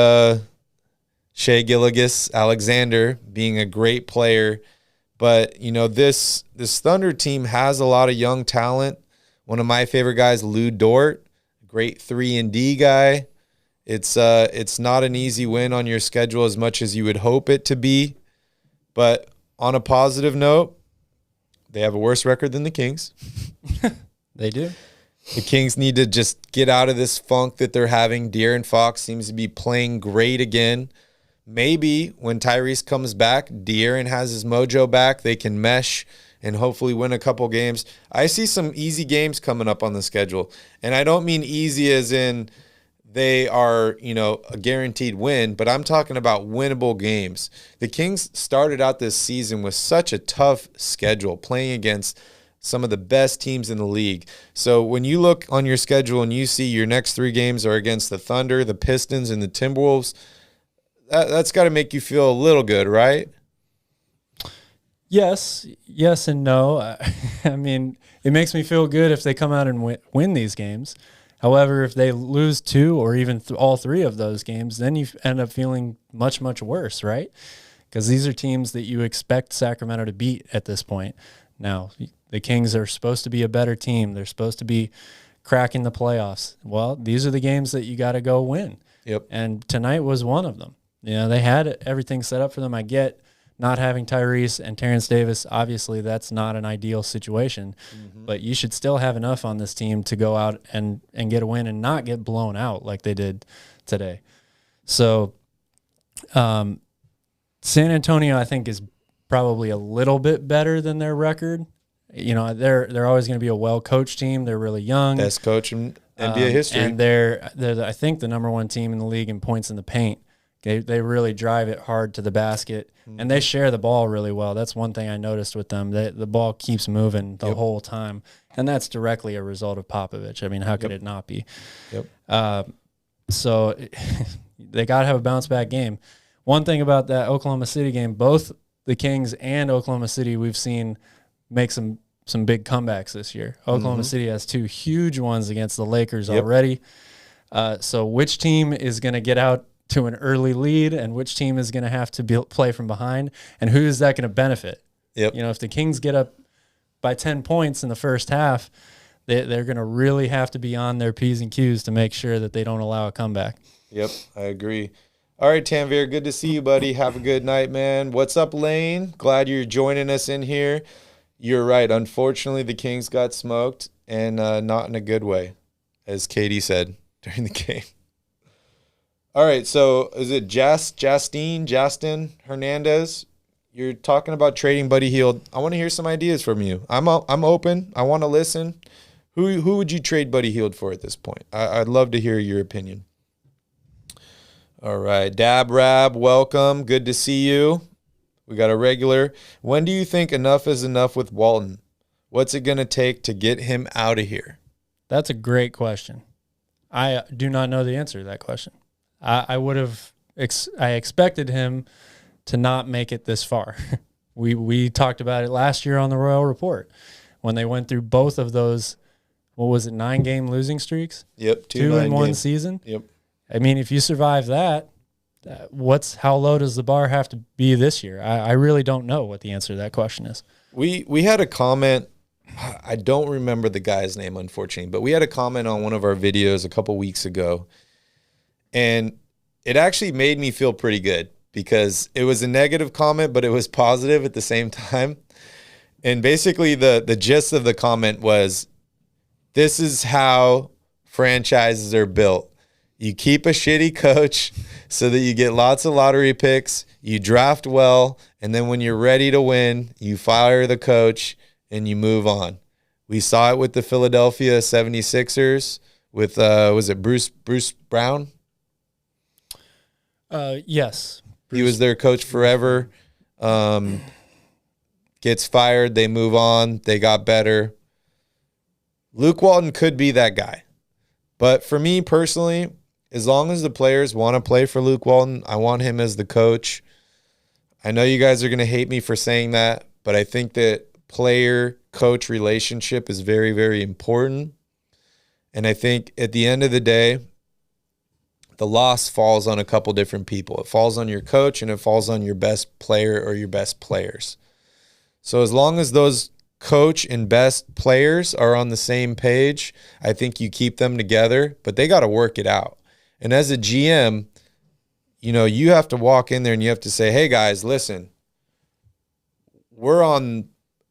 Shai Gilgeous-Alexander being a great player, but this Thunder team has a lot of young talent. One of my favorite guys, Lou Dort, great 3-and-D guy. It's not an easy win on your schedule as much as you would hope it to be. But on a positive note, they have a worse record than the Kings. They do. The Kings need to just get out of this funk that they're having. De'Aaron Fox seems to be playing great again. Maybe when Tyrese comes back, De'Aaron has his mojo back. They can mesh and hopefully win a couple games. I see some easy games coming up on the schedule. And I don't mean easy as in they are, a guaranteed win, but I'm talking about winnable games. The Kings started out this season with such a tough schedule, playing against some of the best teams in the league. So when you look on your schedule and you see your next 3 games are against the Thunder, the Pistons, and the Timberwolves, that's got to make you feel a little good, right? Yes and no. I mean, it makes me feel good if they come out and win these games. However, if they lose 2 or even all 3 of those games, then you end up feeling much, much worse, right? Because these are teams that you expect Sacramento to beat at this point. Now, the Kings are supposed to be a better team. They're supposed to be cracking the playoffs. Well, these are the games that you got to go win. Yep. And tonight was one of them. They had everything set up for them. I get not having Tyrese and Terrence Davis. Obviously, that's not an ideal situation. Mm-hmm. But you should still have enough on this team to go out and get a win and not get blown out like they did today. So San Antonio, I think, is probably a little bit better than their record. They're always going to be a well-coached team. They're really young. Best coach in NBA history. And they're I think, the number 1 team in the league in points in the paint. They really drive it hard to the basket, and they share the ball really well. That's one thing I noticed with them. The ball keeps moving the whole time, and that's directly a result of Popovich. I mean, how could it not be? Yep. So they got to have a bounce-back game. One thing about that Oklahoma City game, both the Kings and Oklahoma City we've seen make some big comebacks this year. Oklahoma City has 2 huge ones against the Lakers already. So which team is going to get out to an early lead and which team is going to have to play from behind, and who is that going to benefit? Yep. If the Kings get up by 10 points in the first half, they're going to really have to be on their P's and Q's to make sure that they don't allow a comeback. Yep, I agree. All right, Tanvir, good to see you, buddy. Have a good night, man. What's up, Lane? Glad you're joining us in here. You're right. Unfortunately, the Kings got smoked, and not in a good way, as Katie said. during the game. All right, so is it Justin Hernandez? You're talking about trading Buddy Hield. I want to hear some ideas from you. I'm open. I want to listen. Who would you trade Buddy Hield for at this point? I'd love to hear your opinion. All right, Dab Rab, welcome. Good to see you. We got a regular. When do you think enough is enough with Walton? What's it going to take to get him out of here? That's a great question. I do not know the answer to that question. I expected him to not make it this far. We talked about it last year on the Royal Report when they went through both of those, 9-game losing streaks? Yep, 2 in one games. season? Yep. I mean, if you survive that, how low does the bar have to be this year? I really don't know what the answer to that question is. We had a comment. I don't remember the guy's name, unfortunately, but we had a comment on one of our videos a couple weeks ago, and it actually made me feel pretty good because it was a negative comment, but it was positive at the same time. And basically the gist of the comment was, this is how franchises are built. You keep a shitty coach so that you get lots of lottery picks, you draft well, and then when you're ready to win, you fire the coach and you move on. We saw it with the Philadelphia 76ers with, was it Bruce Brown? Yes. He was their coach forever. Gets fired. They move on. They got better. Luke Walton could be that guy. But for me personally, as long as the players want to play for Luke Walton, I want him as the coach. I know you guys are going to hate me for saying that, but I think that player-coach relationship is very, very important. And I think at the end of the day, the loss falls on a couple different people. It falls on your coach and it falls on your best player or your best players. So as long as those coach and best players are on the same page, I think you keep them together, but they got to work it out. And as a GM, you have to walk in there and you have to say, hey guys, listen, we're on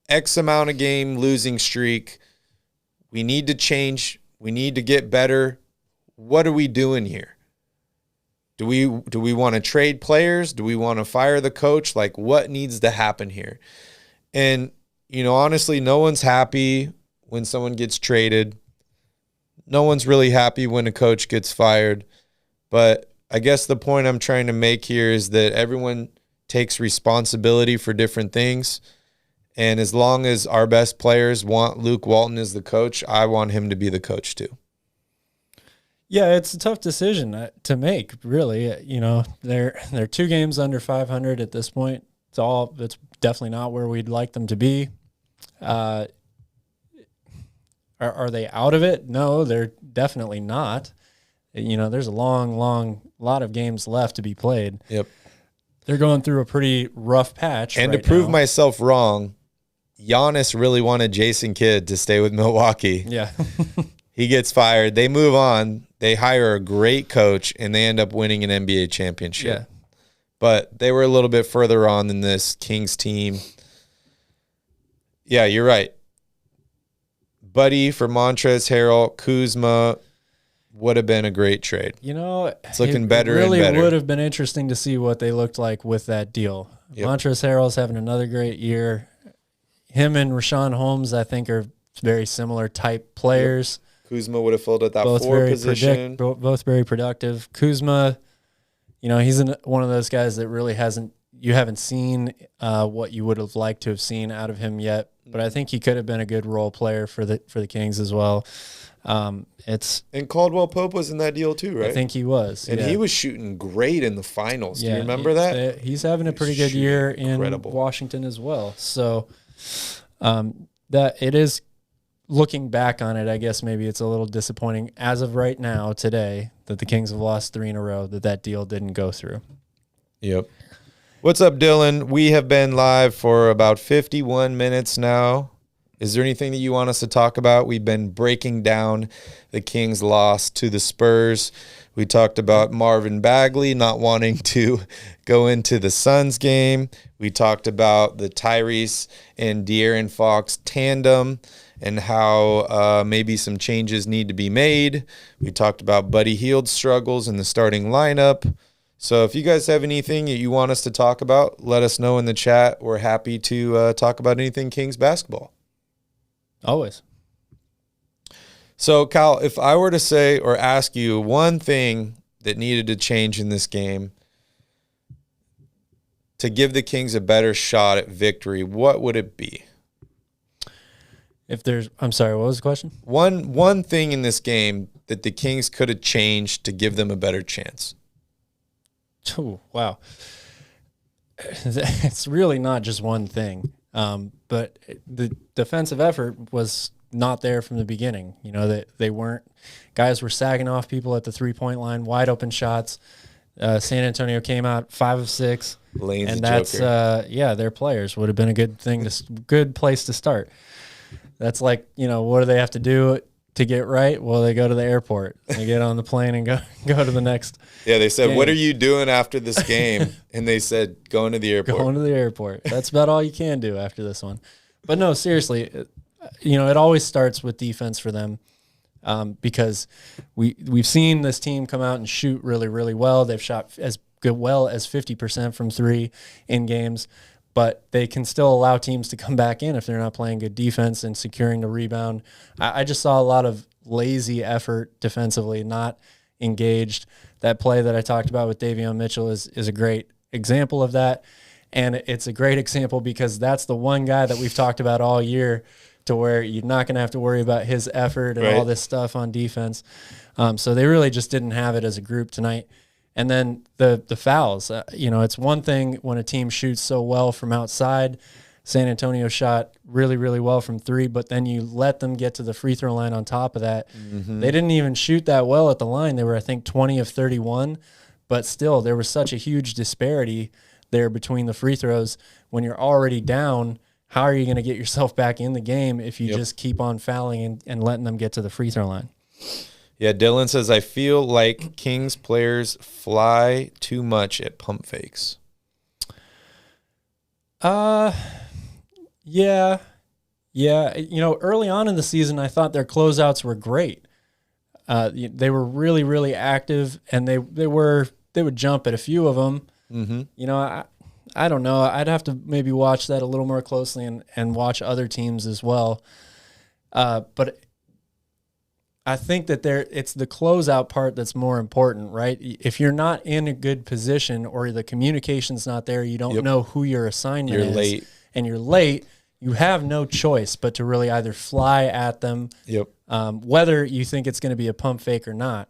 X amount of game losing streak. We need to change. We need to get better. What are we doing here? Do we want to trade players? Do we want to fire the coach? Like, what needs to happen here? And, honestly, no one's happy when someone gets traded. No one's really happy when a coach gets fired. But I guess the point I'm trying to make here is that everyone takes responsibility for different things. And as long as our best players want Luke Walton as the coach, I want him to be the coach too. Yeah, it's a tough decision to make, really. They're 2 games under 500 at this point. It's definitely not where we'd like them to be. Are they out of it? No, they're definitely not. There's a long lot of games left to be played. Yep. They're going through a pretty rough patch. And right to prove now. myself wrong, Giannis really wanted Jason Kidd to stay with Milwaukee. Yeah. He gets fired. They move on. They hire a great coach, and they end up winning an NBA championship. Yeah. But they were a little bit further on than this Kings team. Yeah, you're right. Buddy for Montrezl Harrell, Kuzma would have been a great trade. It's looking better and really better. would have been interesting to see what they looked like with that deal. Yep. Montrezl Harrell's having another great year. Him and Rashawn Holmes, I think, are very similar type players. Yep. Kuzma would have filled at that Both 4 very position. both very productive. Kuzma, he's one of those guys that really you haven't seen what you would have liked to have seen out of him yet. But I think he could have been a good role player for the Kings as well. And Caldwell Pope was in that deal too, right? I think he was. And yeah. he was shooting great in the finals. Do you remember he's, that? He's having a pretty good year in Washington as well. So that it is, looking back on it, I guess maybe it's a little disappointing as of right now today that the Kings have lost 3 in a row, that deal didn't go through. Yep. What's up, Dylan? We have been live for about 51 minutes now. Is there anything that you want us to talk about? We've been breaking down the Kings' loss to the Spurs. We talked about Marvin Bagley not wanting to go into the Suns game. We talked about the Tyrese and De'Aaron Fox tandem and how maybe some changes need to be made. We talked about Buddy Hield's struggles in the starting lineup. So if you guys have anything that you want us to talk about, let us know in the chat. We're happy to talk about anything Kings basketball. Always. So, Kyle, if I were to say or ask you one thing that needed to change in this game to give the Kings a better shot at victory, what would it be? I'm sorry, what was the question? One thing in this game that the Kings could have changed to give them a better chance. Oh, wow. It's really not just one thing. But the defensive effort was not there from the beginning. You know, they weren't – guys were sagging off people at the three-point line, wide open shots. San Antonio came out 5 of 6. Lane's and a that's joker. their players would have been a good place to start. That's like, you know, what do they have to do to get right? Well, they go to the airport. They get on the plane and go to the next. Yeah, they said, game. "What are you doing after this game?" And they said, "Going to the airport." Going to the airport. That's about all you can do after this one. But no, seriously, you know, it always starts with defense for them. Because we've seen this team come out and shoot really, really well. They've shot as well as 50% from 3 in games, but they can still allow teams to come back in if they're not playing good defense and securing the rebound. I just saw a lot of lazy effort defensively, not engaged. That play that I talked about with Davion Mitchell is a great example of that, and it's a great example because that's the one guy that we've talked about all year, to where you're not going to have to worry about his effort and all this stuff on defense. So they really just didn't have it as a group tonight. And then the fouls, you know, it's one thing when a team shoots so well from outside. San Antonio shot really, really well from 3, but then you let them get to the free throw line on top of that. Mm-hmm. They didn't even shoot that well at the line. They were, I think, 20 of 31, but still there was such a huge disparity there between the free throws. When you're already down, how are you going to get yourself back in the game if you just keep on fouling and letting them get to the free throw line? Yeah, Dylan says, I feel like Kings players fly too much at pump fakes. Yeah. You know, early on in the season, I thought their closeouts were great. They were really, really active, and they would jump at a few of them. Mm-hmm. You know, I don't know. I'd have to maybe watch that a little more closely and watch other teams as well. But I think that it's the closeout part that's more important, right? If you're not in a good position or the communication's not there, you don't know who your assignment is. Late. And you're late, you have no choice but to really either fly at them, whether you think it's going to be a pump fake or not.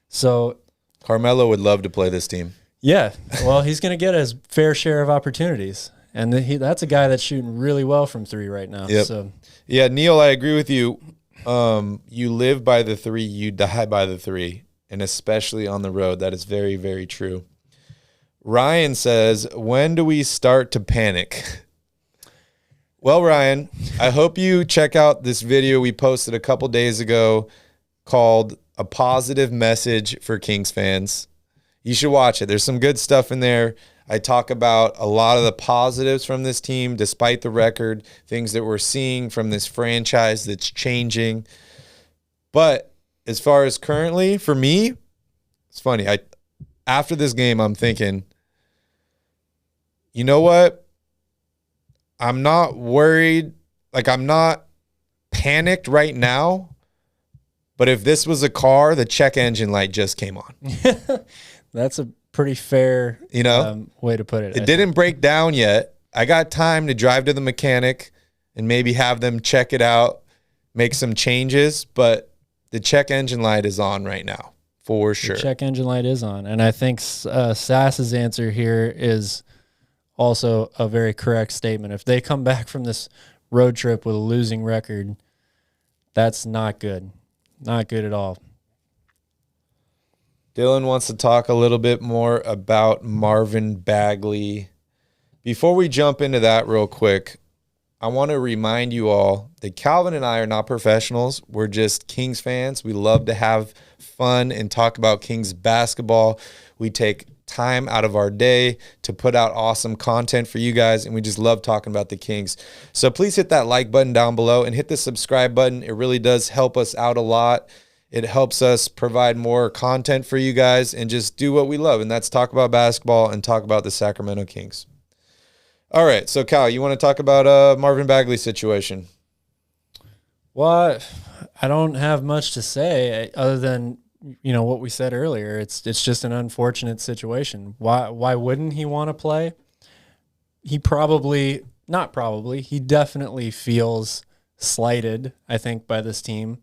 So Carmelo would love to play this team. Yeah, well, he's going to get his fair share of opportunities. And that's a guy that's shooting really well from 3 right now. Yep. So. Yeah, Neil, I agree with you. You live by the 3, you die by the 3, and especially on the road. That is very, very true. Ryan says, when do we start to panic? Well, Ryan, I hope you check out this video we posted a couple days ago called A Positive Message for Kings Fans. You should watch it. There's some good stuff in there. I talk about a lot of the positives from this team, despite the record, things that we're seeing from this franchise that's changing. But as far as currently, for me, it's funny. After this game, I'm thinking, you know what? I'm not worried. Like, I'm not panicked right now. But if this was a car, the check engine light just came on. That's a pretty fair way to put it. It didn't break down yet. I got time to drive to the mechanic and maybe have them check it out, make some changes, but the check engine light is on right now, for sure. The check engine light is on. And I think Sass's answer here is also a very correct statement. If they come back from this road trip with a losing record, that's not good. Not good at all. Dylan wants to talk a little bit more about Marvin Bagley. Before we jump into that real quick, I want to remind you all that Calvin and I are not professionals. We're just Kings fans. We love to have fun and talk about Kings basketball. We take time out of our day to put out awesome content for you guys, and we just love talking about the Kings. So please hit that like button down below and hit the subscribe button. It really does help us out a lot. It helps us provide more content for you guys and just do what we love, and that's talk about basketball and talk about the Sacramento Kings. All right, so Cal, you want to talk about Marvin Bagley's situation? Well, I don't have much to say other than what we said earlier. It's just an unfortunate situation. Why wouldn't he want to play? He definitely feels slighted, I think, by this team,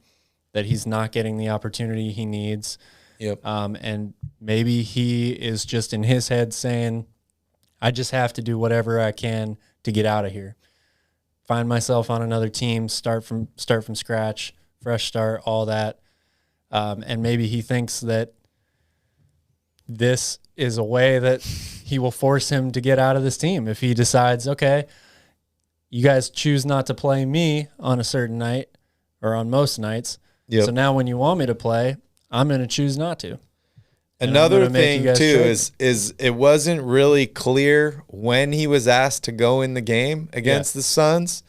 that he's not getting the opportunity he needs. Yep. And maybe he is just in his head saying, I just have to do whatever I can to get out of here. Find myself on another team, start from scratch, fresh start, all that. And maybe he thinks that this is a way that he will force him to get out of this team. If he decides, okay, you guys choose not to play me on a certain night or on most nights. Yep. So now when you want me to play, I'm going to choose not to. Another thing too is it wasn't really clear when he was asked to go in the game against the Suns.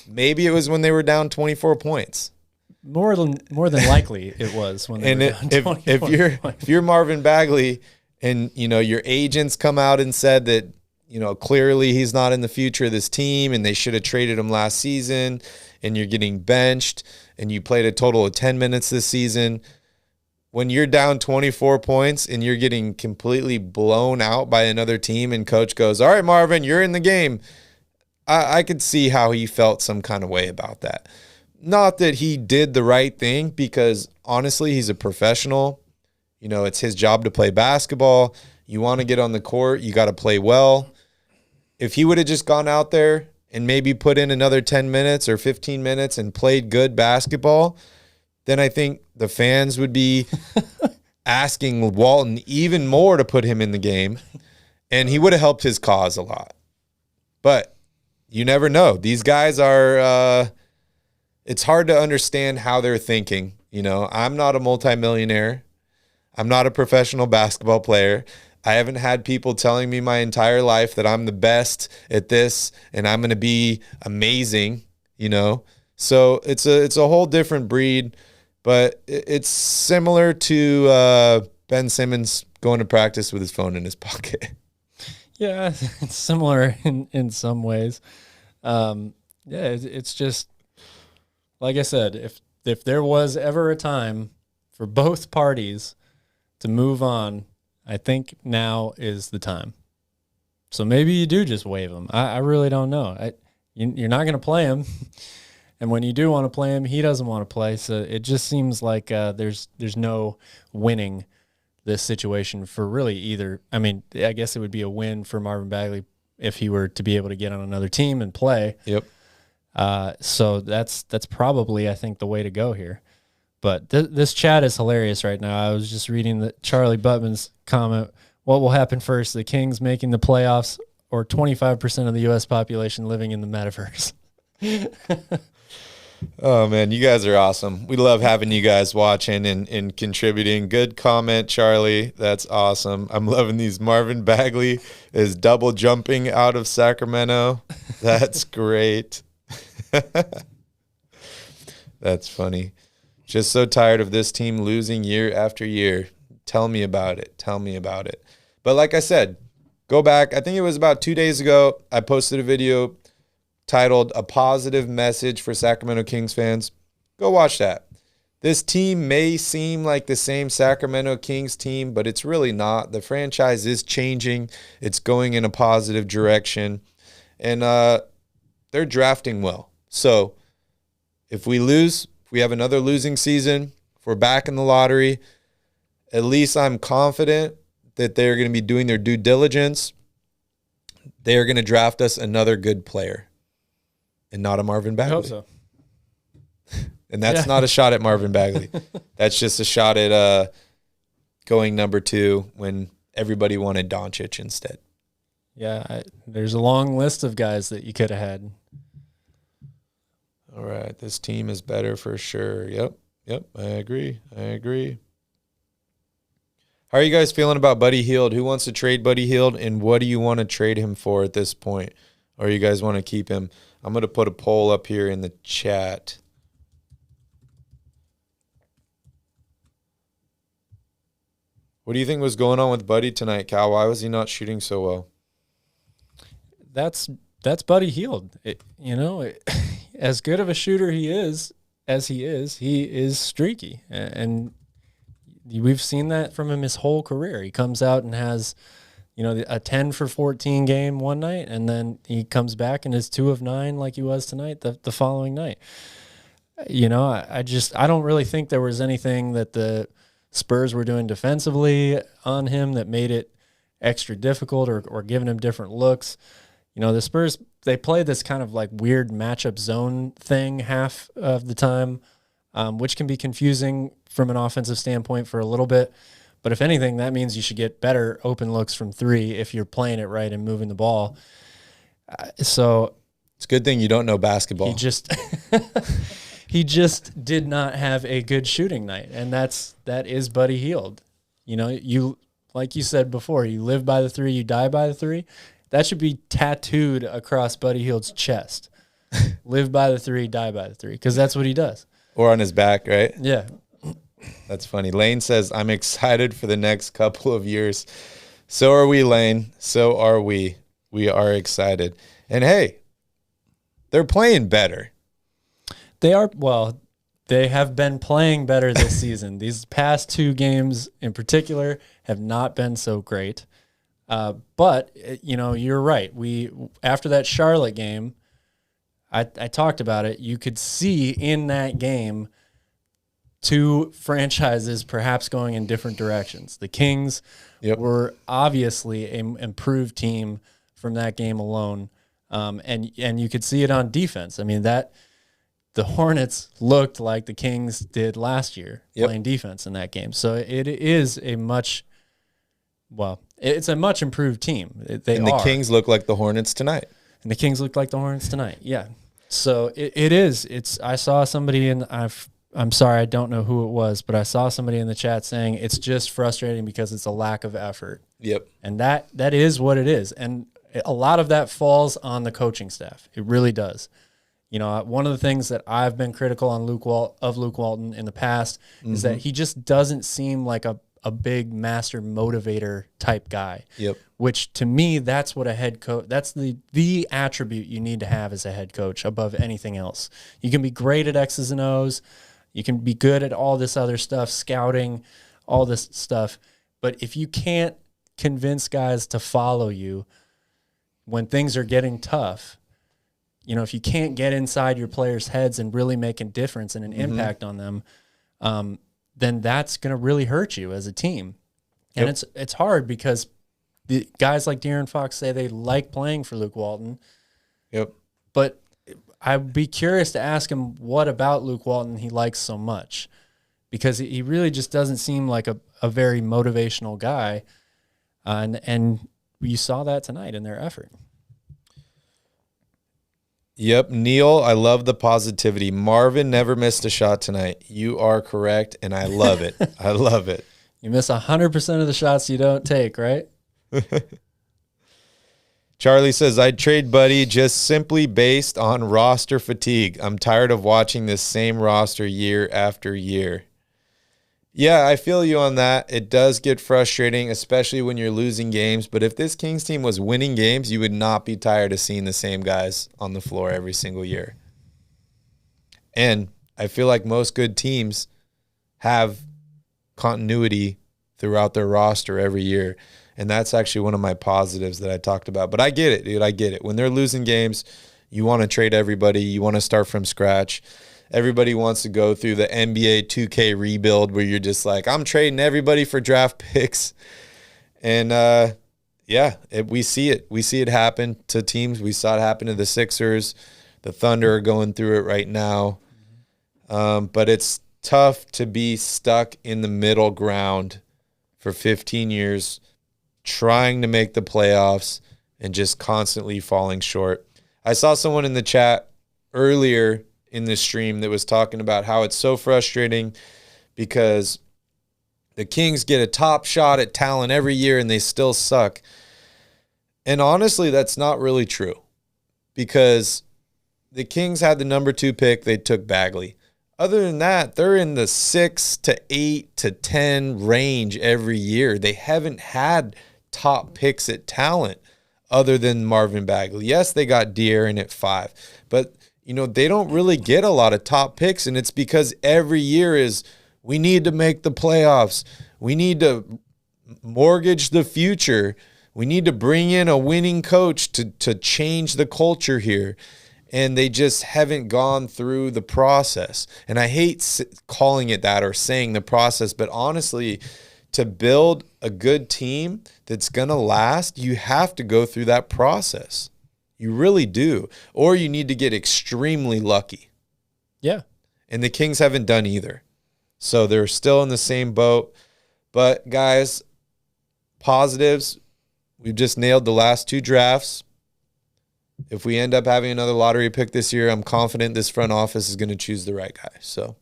Maybe it was when they were down 24 points. More than likely it was when they were down 24 if you're Marvin Bagley and your agents come out and said that clearly he's not in the future of this team and they should have traded him last season, and you're getting benched and you played a total of 10 minutes this season. When you're down 24 points and you're getting completely blown out by another team and coach goes, all right, Marvin, you're in the game. I could see how he felt some kind of way about that. Not that he did the right thing, because honestly, he's a professional. It's his job to play basketball. You want to get on the court, you got to play well. If he would have just gone out there and maybe put in another 10 minutes or 15 minutes and played good basketball, then I think the fans would be asking Walton even more to put him in the game, and he would have helped his cause a lot. But you never know. These guys are it's hard to understand how they're thinking. I'm not a multimillionaire. I'm not a professional basketball player. I haven't had people telling me my entire life that I'm the best at this and I'm going to be amazing, So it's a whole different breed. But it's similar to Ben Simmons going to practice with his phone in his pocket. Yeah, it's similar in some ways. It's just, like I said, if there was ever a time for both parties to move on, I think now is the time. So maybe you do just waive him. I really don't know. You're not going to play him. And when you do want to play him, he doesn't want to play. So it just seems like there's no winning this situation for really either. I mean, I guess it would be a win for Marvin Bagley if he were to be able to get on another team and play. Yep. So that's probably, I think, the way to go here. But this chat is hilarious right now. I was just reading Charlie Buttman's comment. What will happen first, the Kings making the playoffs or 25% of the U.S. population living in the metaverse? Oh, man, you guys are awesome. We love having you guys watching and contributing. Good comment, Charlie. That's awesome. I'm loving these. Marvin Bagley is double jumping out of Sacramento. That's great. That's funny. Just so tired of this team losing year after year. Tell me about it. Tell me about it. But like I said, go back. I think it was about 2 days ago, I posted a video titled A Positive Message for Sacramento Kings Fans. Go watch that. This team may seem like the same Sacramento Kings team, but it's really not. The franchise is changing. It's going in a positive direction. And they're drafting well. So if we lose, if we have another losing season, if we're back in the lottery, at least I'm confident that they're going to be doing their due diligence. They are going to draft us another good player and not a Marvin Bagley. I hope so. And that's not a shot at Marvin Bagley. That's just a shot at going number 2 when everybody wanted Doncic instead. Yeah, there's a long list of guys that you could have had. All right, this team is better for sure. Yep, I agree. How are you guys feeling about Buddy Hield? Who wants to trade Buddy Hield, and what do you want to trade him for at this point? Or you guys want to keep him? I'm going to put a poll up here in the chat. What do you think was going on with Buddy tonight, Cal? Why was he not shooting so well? That's Buddy Hield. As good of a shooter he is, he is streaky. And we've seen that from him his whole career. He comes out and has, a 10 for 14 game one night, and then he comes back and is 2 of 9 like he was tonight the following night. I don't really think there was anything that the Spurs were doing defensively on him that made it extra difficult or giving him different looks. The Spurs, they play this kind of like weird matchup zone thing half of the time, which can be confusing from an offensive standpoint for a little bit. But if anything, that means you should get better open looks from 3 if you're playing it right and moving the ball. So it's a good thing you don't know basketball. He just did not have a good shooting night, and that is Buddy Hield. You like you said before, you live by the 3, you die by the 3. That should be tattooed across Buddy Hield's chest. Live by the 3, die by the 3, because that's what he does. Or on his back, right? Yeah. That's funny. Lane says, I'm excited for the next couple of years. So are we, Lane. So are we. We are excited. And hey, they're playing better. They have been playing better this season. These past 2 games in particular have not been so great. But you're right. After that Charlotte game, I talked about it. You could see in that game 2 franchises perhaps going in different directions. The Kings were obviously an improved team from that game alone. And you could see it on defense. I mean, the Hornets looked like the Kings did last year playing defense in that game. So it is it's a much improved team. The Kings look like the Hornets tonight. And the Kings look like the Hornets tonight. Yeah. So it is. I saw somebody I'm sorry, I don't know who it was, but I saw somebody in the chat saying it's just frustrating because it's a lack of effort. Yep. And that is what it is. And a lot of that falls on the coaching staff. It really does. One of the things that I've been critical on Luke Walton in the past is that he just doesn't seem like a big master motivator type guy. Yep. Which to me, that's what a head coach, that's the attribute you need to have as a head coach above anything else. You can be great at X's and O's. You can be good at all this other stuff, scouting, all this stuff. But if you can't convince guys to follow you when things are getting tough, if you can't get inside your players' heads and really make a difference and an impact on them, then that's going to really hurt you as a team. And it's hard because the guys like De'Aaron Fox say they like playing for Luke Walton. Yep. But I'd be curious to ask him what about Luke Walton he likes so much, because he really just doesn't seem like a very motivational guy. And you saw that tonight in their effort. Yep. Neil, I love the positivity. Marvin never missed a shot tonight. You are correct, and I love it. I love it. You miss 100% of the shots you don't take, right? Charlie says, I'd trade Buddy just simply based on roster fatigue. I'm tired of watching this same roster year after year. Yeah, I feel you on that. It does get frustrating, especially when you're losing games. But if this Kings team was winning games, you would not be tired of seeing the same guys on the floor every single year. And I feel like most good teams have continuity throughout their roster every year. And that's actually one of my positives that I talked about. But I get it, dude. I get it. When they're losing games, you want to trade everybody. You want to start from scratch. Everybody wants to go through the NBA 2K rebuild where you're just like, I'm trading everybody for draft picks. And, we see it. We see it happen to teams. We saw it happen to the Sixers. The Thunder are going through it right now. But it's tough to be stuck in the middle ground for 15 years trying to make the playoffs and just constantly falling short. I saw someone in the chat earlier in this stream that was talking about how it's so frustrating because The Kings get a top shot at talent every year and they still suck. And honestly, that's not really true because the Kings had the number 2 pick. They took Bagley. Other than that, they're in the 6 to 8 to 10 range every year. They haven't had top picks at talent other than Marvin Bagley. Yes, they got De'Aaron at 5, but they don't really get a lot of top picks, and it's because every year is we need to make the playoffs. We need to mortgage the future. We need to bring in a winning coach to change the culture here. And they just haven't gone through the process. And I hate calling it that or saying the process, but honestly, to build a good team that's going to last, you have to go through that process. You really do. Or you need to get extremely lucky. Yeah. And the Kings haven't done either. So they're still in the same boat. But guys, positives, we've just nailed the last 2 drafts. If we end up having another lottery pick this year, I'm confident this front office is going to choose the right guy. So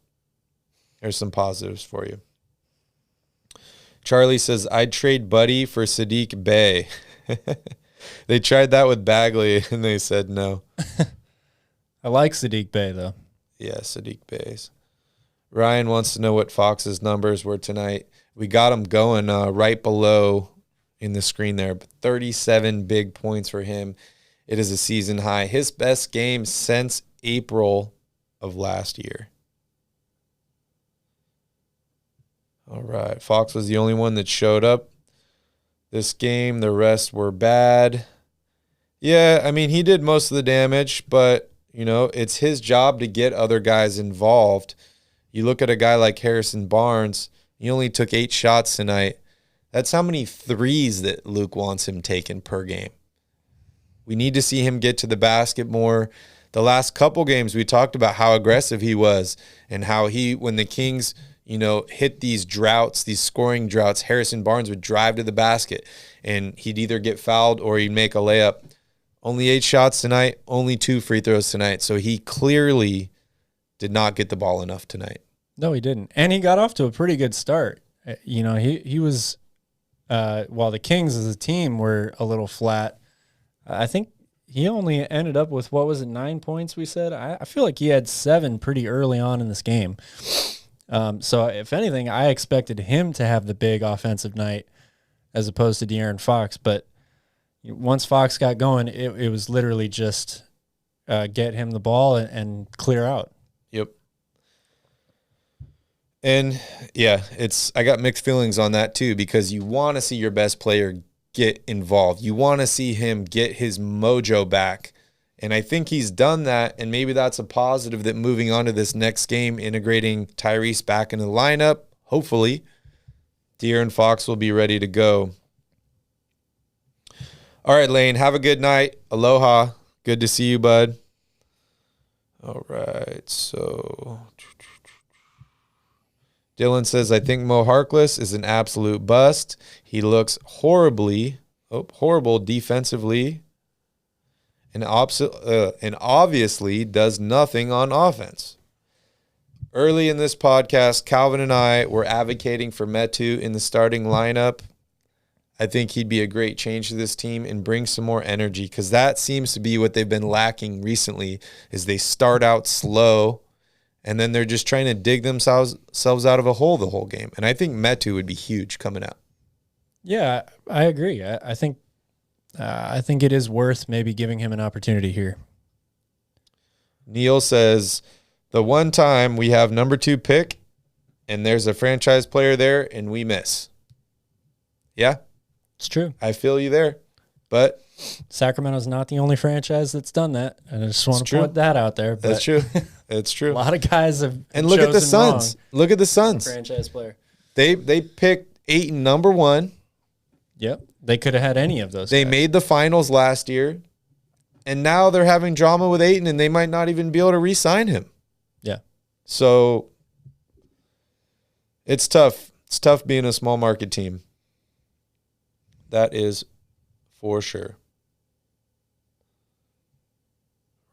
there's some positives for you. Charlie says, I'd trade Buddy for Sadiq Bey. They tried that with Bagley, and they said no. I like Sadiq Bey, though. Yeah, Sadiq Bey's. Ryan wants to know what Fox's numbers were tonight. We got him going right below in the screen there. 37 big points for him. It is a season high. His best game since April of last year. All right. Fox was the only one that showed up this game. The rest were bad. Yeah, I mean, he did most of the damage, but, it's his job to get other guys involved. You look at a guy like Harrison Barnes, he only took 8 shots tonight. That's how many threes that Luke wants him taken per game. We need to see him get to the basket more. The last couple games, we talked about how aggressive he was and how when the Kings, hit these droughts, these scoring droughts, Harrison Barnes would drive to the basket and he'd either get fouled or he'd make a layup. Only 8 shots tonight, only 2 free throws tonight. So he clearly did not get the ball enough tonight. No, he didn't. And he got off to a pretty good start. He was, while the Kings as a team were a little flat, I think he only ended up with, 9 points we said? I feel like he had 7 pretty early on in this game. So if anything, I expected him to have the big offensive night as opposed to De'Aaron Fox. But once Fox got going, it was literally just get him the ball and clear out. Yep. And, yeah, I got mixed feelings on that too because you want to see your best player get involved. You want to see him get his mojo back. And I think he's done that, and maybe that's a positive that moving on to this next game, integrating Tyrese back into the lineup, hopefully, De'Aaron Fox will be ready to go. All right, Lane, have a good night. Aloha. Good to see you, bud. All right, so Dylan says, I think Mo Harkless is an absolute bust. He looks horrible defensively and obviously does nothing on offense. Early in this podcast, Calvin and I were advocating for Metu in the starting lineup. I think he'd be a great change to this team and bring some more energy because that seems to be what they've been lacking recently is they start out slow and then they're just trying to dig themselves out of a hole the whole game. And I think Metu would be huge coming out. Yeah, I agree. I think it is worth maybe giving him an opportunity here. Neil says, the one time we have number 2 pick and there's a franchise player there and we miss. Yeah. It's true. I feel you there. But Sacramento's not the only franchise that's done that. And I just want to put that out there. But that's true. It's true. A lot of guys have and look at the Suns. Look at the Suns. Franchise player. They picked Ayton number 1. Yep. They could have had any of those. They made the finals last year. And now they're having drama with Ayton and they might not even be able to re-sign him. Yeah. So it's tough. It's tough being a small market team. That is for sure.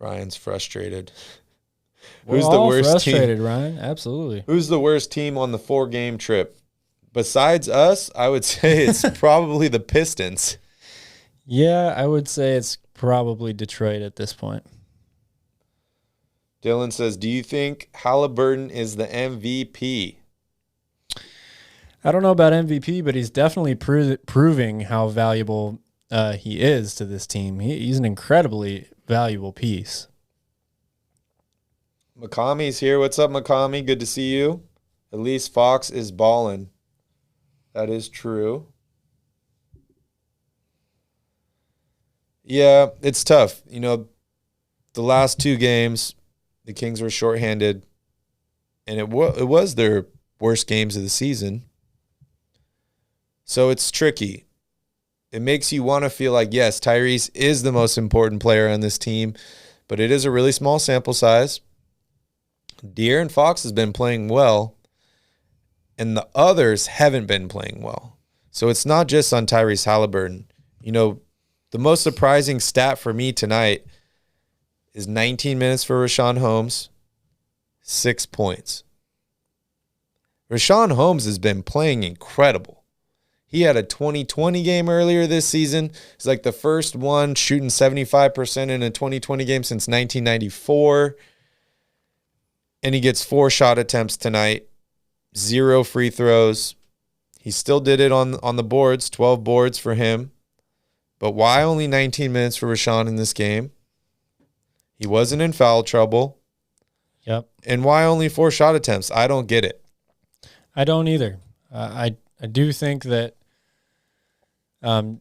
Ryan's frustrated. We're all frustrated, Ryan. Absolutely. Who's the worst team on the 4-game trip? Besides us, I would say it's probably the Pistons. Yeah, I would say it's probably Detroit at this point. Dylan says, do you think Haliburton is the MVP? I don't know about MVP, but he's definitely proving how valuable he is to this team. He's an incredibly valuable piece. McCammy's here. What's up, McCammy? Good to see you. At least Fox is balling. That is true. Yeah, it's tough. You know, the last 2 games, the Kings were shorthanded, and it was their worst games of the season. So it's tricky. It makes you want to feel like, yes, Tyrese is the most important player on this team, but it is a really small sample size. De'Aaron Fox has been playing well, and the others haven't been playing well. So it's not just on Tyrese Haliburton. You know, the most surprising stat for me tonight is 19 minutes for Richaun Holmes, 6 points. Richaun Holmes has been playing incredible. He had a 2020 game earlier this season. It's like the first one shooting 75% in a 2020 game since 1994. And he gets 4 shot attempts tonight, 0 free throws. He still did it on the boards, 12 boards for him. But why only 19 minutes for Richaun in this game? He wasn't in foul trouble. Yep. And why only 4 shot attempts? I don't get it. I don't either. I do think that, you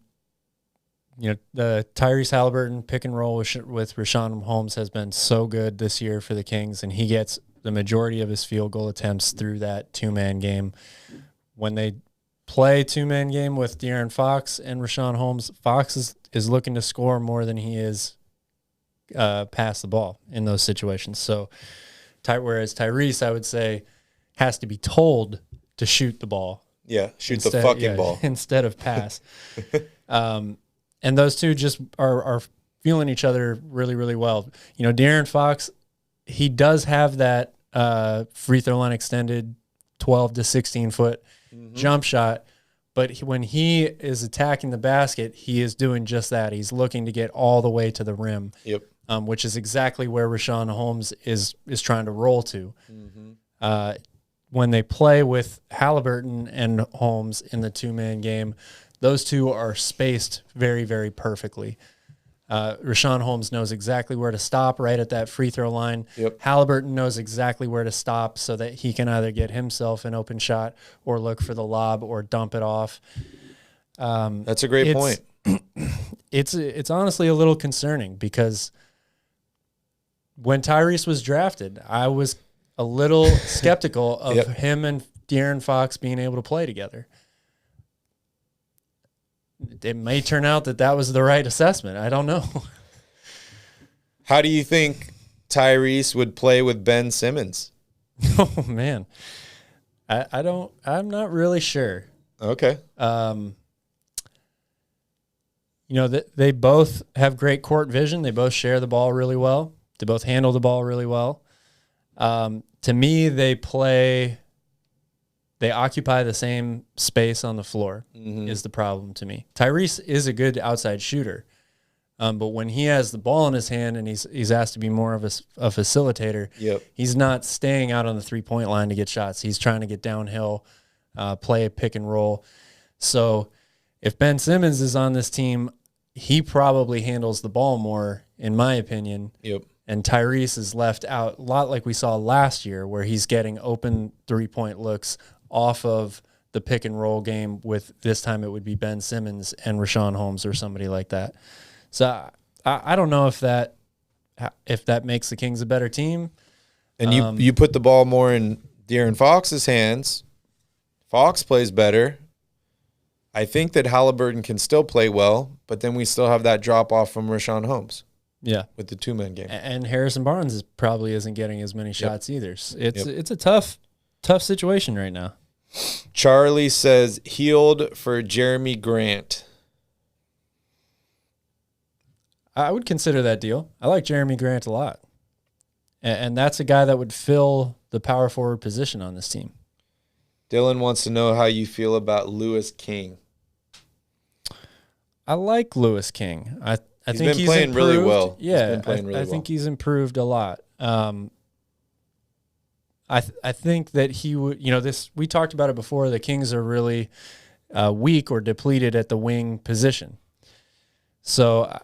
know, the Tyrese Haliburton pick and roll with Richaun Holmes has been so good this year for the Kings, and he gets the majority of his field goal attempts through that 2-man game. When they play 2-man game with De'Aaron Fox and Richaun Holmes, Fox is looking to score more than he is pass the ball in those situations. So, whereas Tyrese, I would say, has to be told to shoot the ball. Yeah, shoot the fucking ball. Instead of pass. And those two just are feeling each other really, really well. You know, De'Aaron Fox, he does have that free throw line extended 12 to 16-foot jump shot, but when he is attacking the basket, he is doing just that. He's looking to get all the way to the rim, which is exactly where Richaun Holmes is trying to roll to. When they play with Haliburton and Holmes in the 2-man game, those two are spaced very, very perfectly. Richaun Holmes knows exactly where to stop right at that free throw line. Haliburton knows exactly where to stop so that he can either get himself an open shot or look for the lob or dump it off. That's a great point. It's honestly a little concerning because when Tyrese was drafted, I was a little skeptical of him and De'Aaron Fox being able to play together. It may turn out that was the right assessment. I don't know. How do you think Tyrese would play with Ben Simmons? Oh, man. I'm not really sure. Okay. You know, they both have great court vision. They both share the ball really well. They both handle the ball really well. To me, they occupy the same space on the floor is the problem to me. Tyrese is a good outside shooter, but when he has the ball in his hand and he's asked to be more of a facilitator, he's not staying out on the 3-point line to get shots. He's trying to get downhill, play a pick and roll. So if Ben Simmons is on this team, he probably handles the ball more, in my opinion. And Tyrese is left out a lot like we saw last year where he's getting open 3-point looks off of the pick and roll game with this time it would be Ben Simmons and Richaun Holmes or somebody like that. So I don't know if that makes the Kings a better team. And you put the ball more in De'Aaron Fox's hands. Fox plays better. I think that Haliburton can still play well, but then we still have that drop off from Richaun Holmes. Yeah, with the 2-man game. And Harrison Barnes probably isn't getting as many shots either. It's a tough situation right now. Charlie says Hield for Jeremy Grant. I would consider that deal. I like Jeremy Grant a lot. And that's a guy that would fill the power forward position on this team. Dylan wants to know how you feel about Lewis King. I like Lewis King. I think been he's playing improved. really well. Yeah, I think he's improved a lot. I think that he would. We talked about it before. The Kings are really weak or depleted at the wing position. So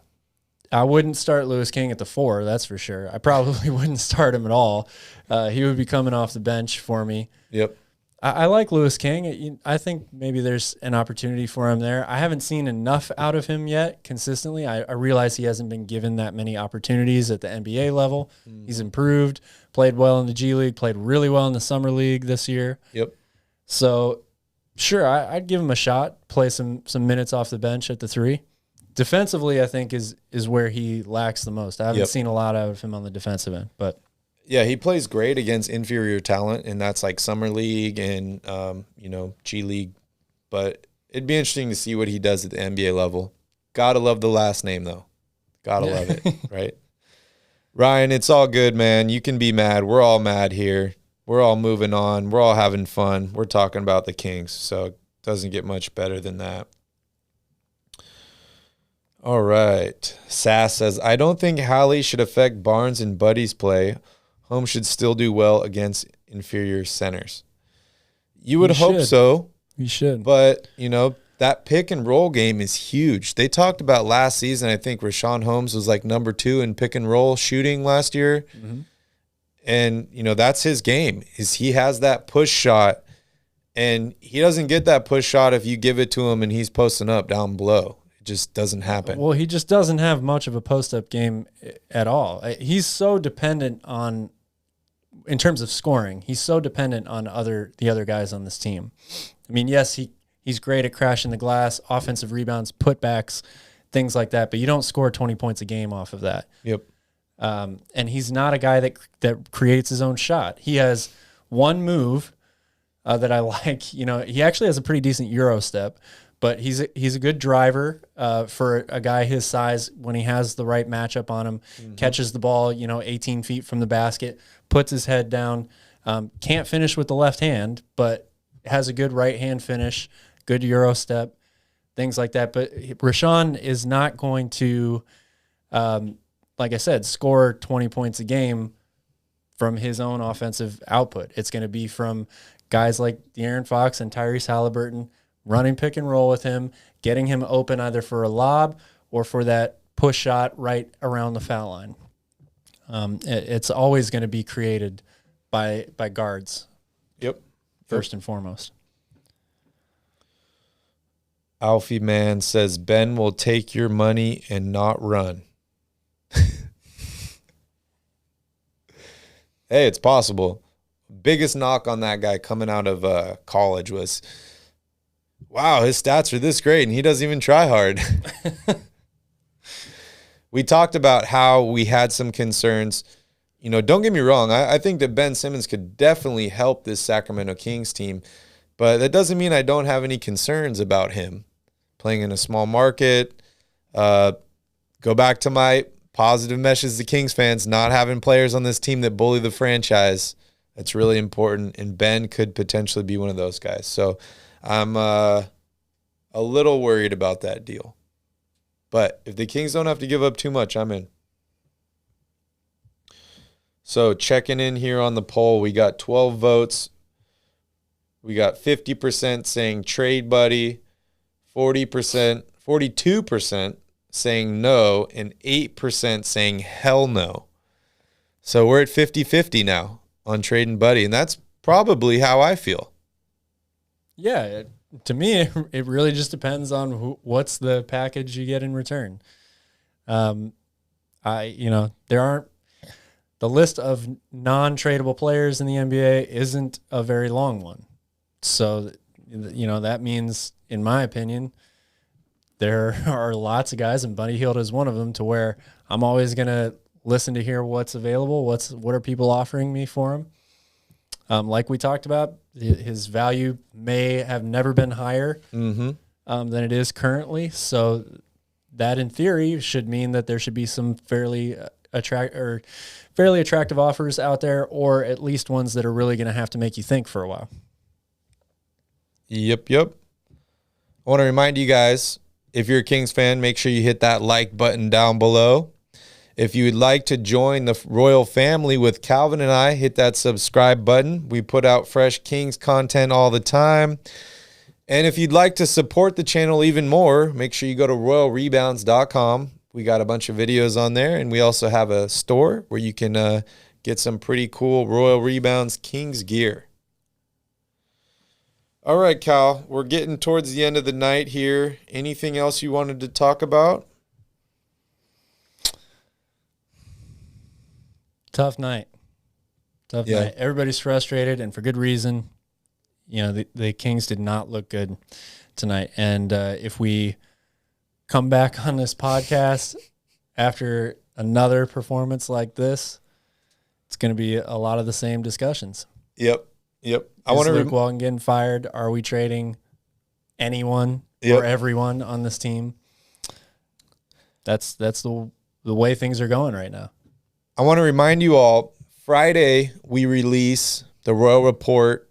I wouldn't start Lewis King at the 4. That's for sure. I probably wouldn't start him at all. He would be coming off the bench for me. Yep. I like Lewis King. I think maybe there's an opportunity for him there. I haven't seen enough out of him yet consistently. I realize he hasn't been given that many opportunities at the NBA level. He's improved, played well in the G League, played really well in the Summer League this year. Yep. So, sure, I'd give him a shot, play some minutes off the bench at the 3. Defensively, I think, is where he lacks the most. I haven't seen a lot out of him on the defensive end, but... Yeah, he plays great against inferior talent, and that's like Summer League and, G League. But it'd be interesting to see what he does at the NBA level. Gotta love the last name, though. Gotta love it, right? Ryan, it's all good, man. You can be mad. We're all mad here. We're all moving on. We're all having fun. We're talking about the Kings, so it doesn't get much better than that. All right. Sass says, I don't think Hallie should affect Barnes and Buddy's play. Home should still do well against inferior centers. You would hope so. You should. But, that pick and roll game is huge. They talked about last season, I think Rashawn Holmes was like number 2 in pick and roll shooting last year. Mm-hmm. And, that's his game, is he has that push shot. And he doesn't get that push shot if you give it to him and he's posting up down below. It just doesn't happen. Well, he just doesn't have much of a post-up game at all. He's so dependent on, in terms of scoring, he's so dependent on the other guys on this team. I mean, yes, he's great at crashing the glass, offensive rebounds, putbacks, things like that, but you don't score 20 points a game off of that. Yep. And he's not a guy that creates his own shot. He has one move that I like. He actually has a pretty decent Euro step, but he's a good driver for a guy his size when he has the right matchup on him, catches the ball, 18 feet from the basket, puts his head down, can't finish with the left hand, but has a good right hand finish, good Euro step, things like that. But Rashawn is not going to, like I said, score 20 points a game from his own offensive output. It's going to be from guys like De'Aaron Fox and Tyrese Haliburton running pick and roll with him, getting him open either for a lob or for that push shot right around the foul line. It's always going to be created by guards. Yep. First and foremost. Alfie Man says, Ben will take your money and not run. Hey, it's possible. Biggest knock on that guy coming out of college was, wow, his stats are this great, and he doesn't even try hard. We talked about how we had some concerns. Don't get me wrong. I think that Ben Simmons could definitely help this Sacramento Kings team, but that doesn't mean I don't have any concerns about him playing in a small market. Go back to my positive message to Kings fans, not having players on this team that bully the franchise. That's really important, and Ben could potentially be one of those guys. So I'm a little worried about that deal. But if the Kings don't have to give up too much, I'm in. So checking in here on the poll, we got 12 votes. We got 50% saying trade buddy, 42% saying no, and 8% saying hell no. So we're at 50-50 now on trading buddy, and that's probably how I feel. Yeah, to me, it really just depends on what's the package you get in return. There aren't, the list of non-tradable players in the NBA isn't a very long one. So, that means, in my opinion, there are lots of guys, and Buddy Hield is one of them, to where I'm always going to listen to hear what's available, what are people offering me for him. Like we talked about, his value may have never been higher than it is currently. So that, in theory, should mean that there should be some fairly attractive offers out there, or at least ones that are really going to have to make you think for a while. Yep. I want to remind you guys, if you're a Kings fan, make sure you hit that like button down below. If you would like to join the Royal family with Calvin and I, hit that subscribe button. We put out fresh Kings content all the time. And if you'd like to support the channel even more, make sure you go to royalrebounds.com. We got a bunch of videos on there, and we also have a store where you can get some pretty cool Royal Rebounds Kings gear. All right, Cal, we're getting towards the end of the night here. Anything else you wanted to talk about? Tough night. Night. Everybody's frustrated, and for good reason. You know, the Kings did not look good tonight. And if we come back on this podcast after another performance like this, it's going to be a lot of the same discussions. Yep. I want to Luke Walton getting fired. Are we trading anyone or everyone on this team? That's the way things are going right now. I want to remind you all, Friday we release the Royal Report.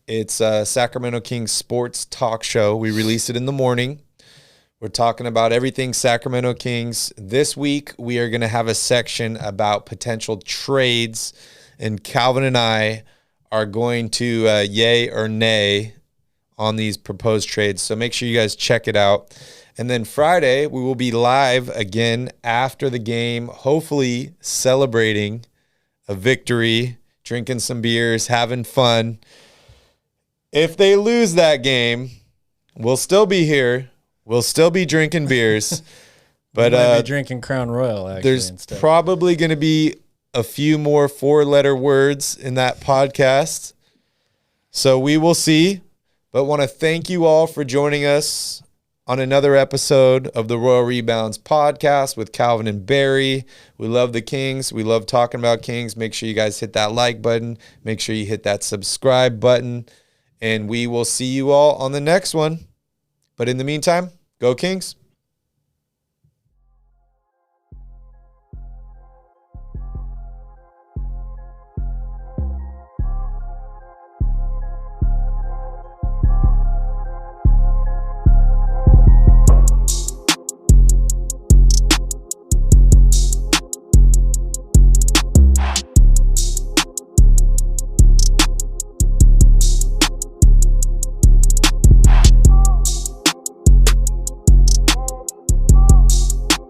It's a Sacramento Kings sports talk show. We release it in the morning. We're talking about everything Sacramento Kings. This week we are going to have a section about potential trades, and Calvin and I are going to yay or nay on these proposed trades. So make sure you guys check it out. And then Friday, we will be live again after the game, hopefully celebrating a victory, drinking some beers, having fun. If they lose that game, we'll still be here. We'll still be drinking beers. But we might be drinking Crown Royal, actually. There's instead. probably going to be a few more 4-letter words in that podcast. So we will see. But want to thank you all for joining us on another episode of the Royal Rebounds Podcast with Calvin and Barry. We love the Kings. We love talking about Kings. Make sure you guys hit that like button. Make sure you hit that subscribe button. And we will see you all on the next one. But in the meantime, go Kings.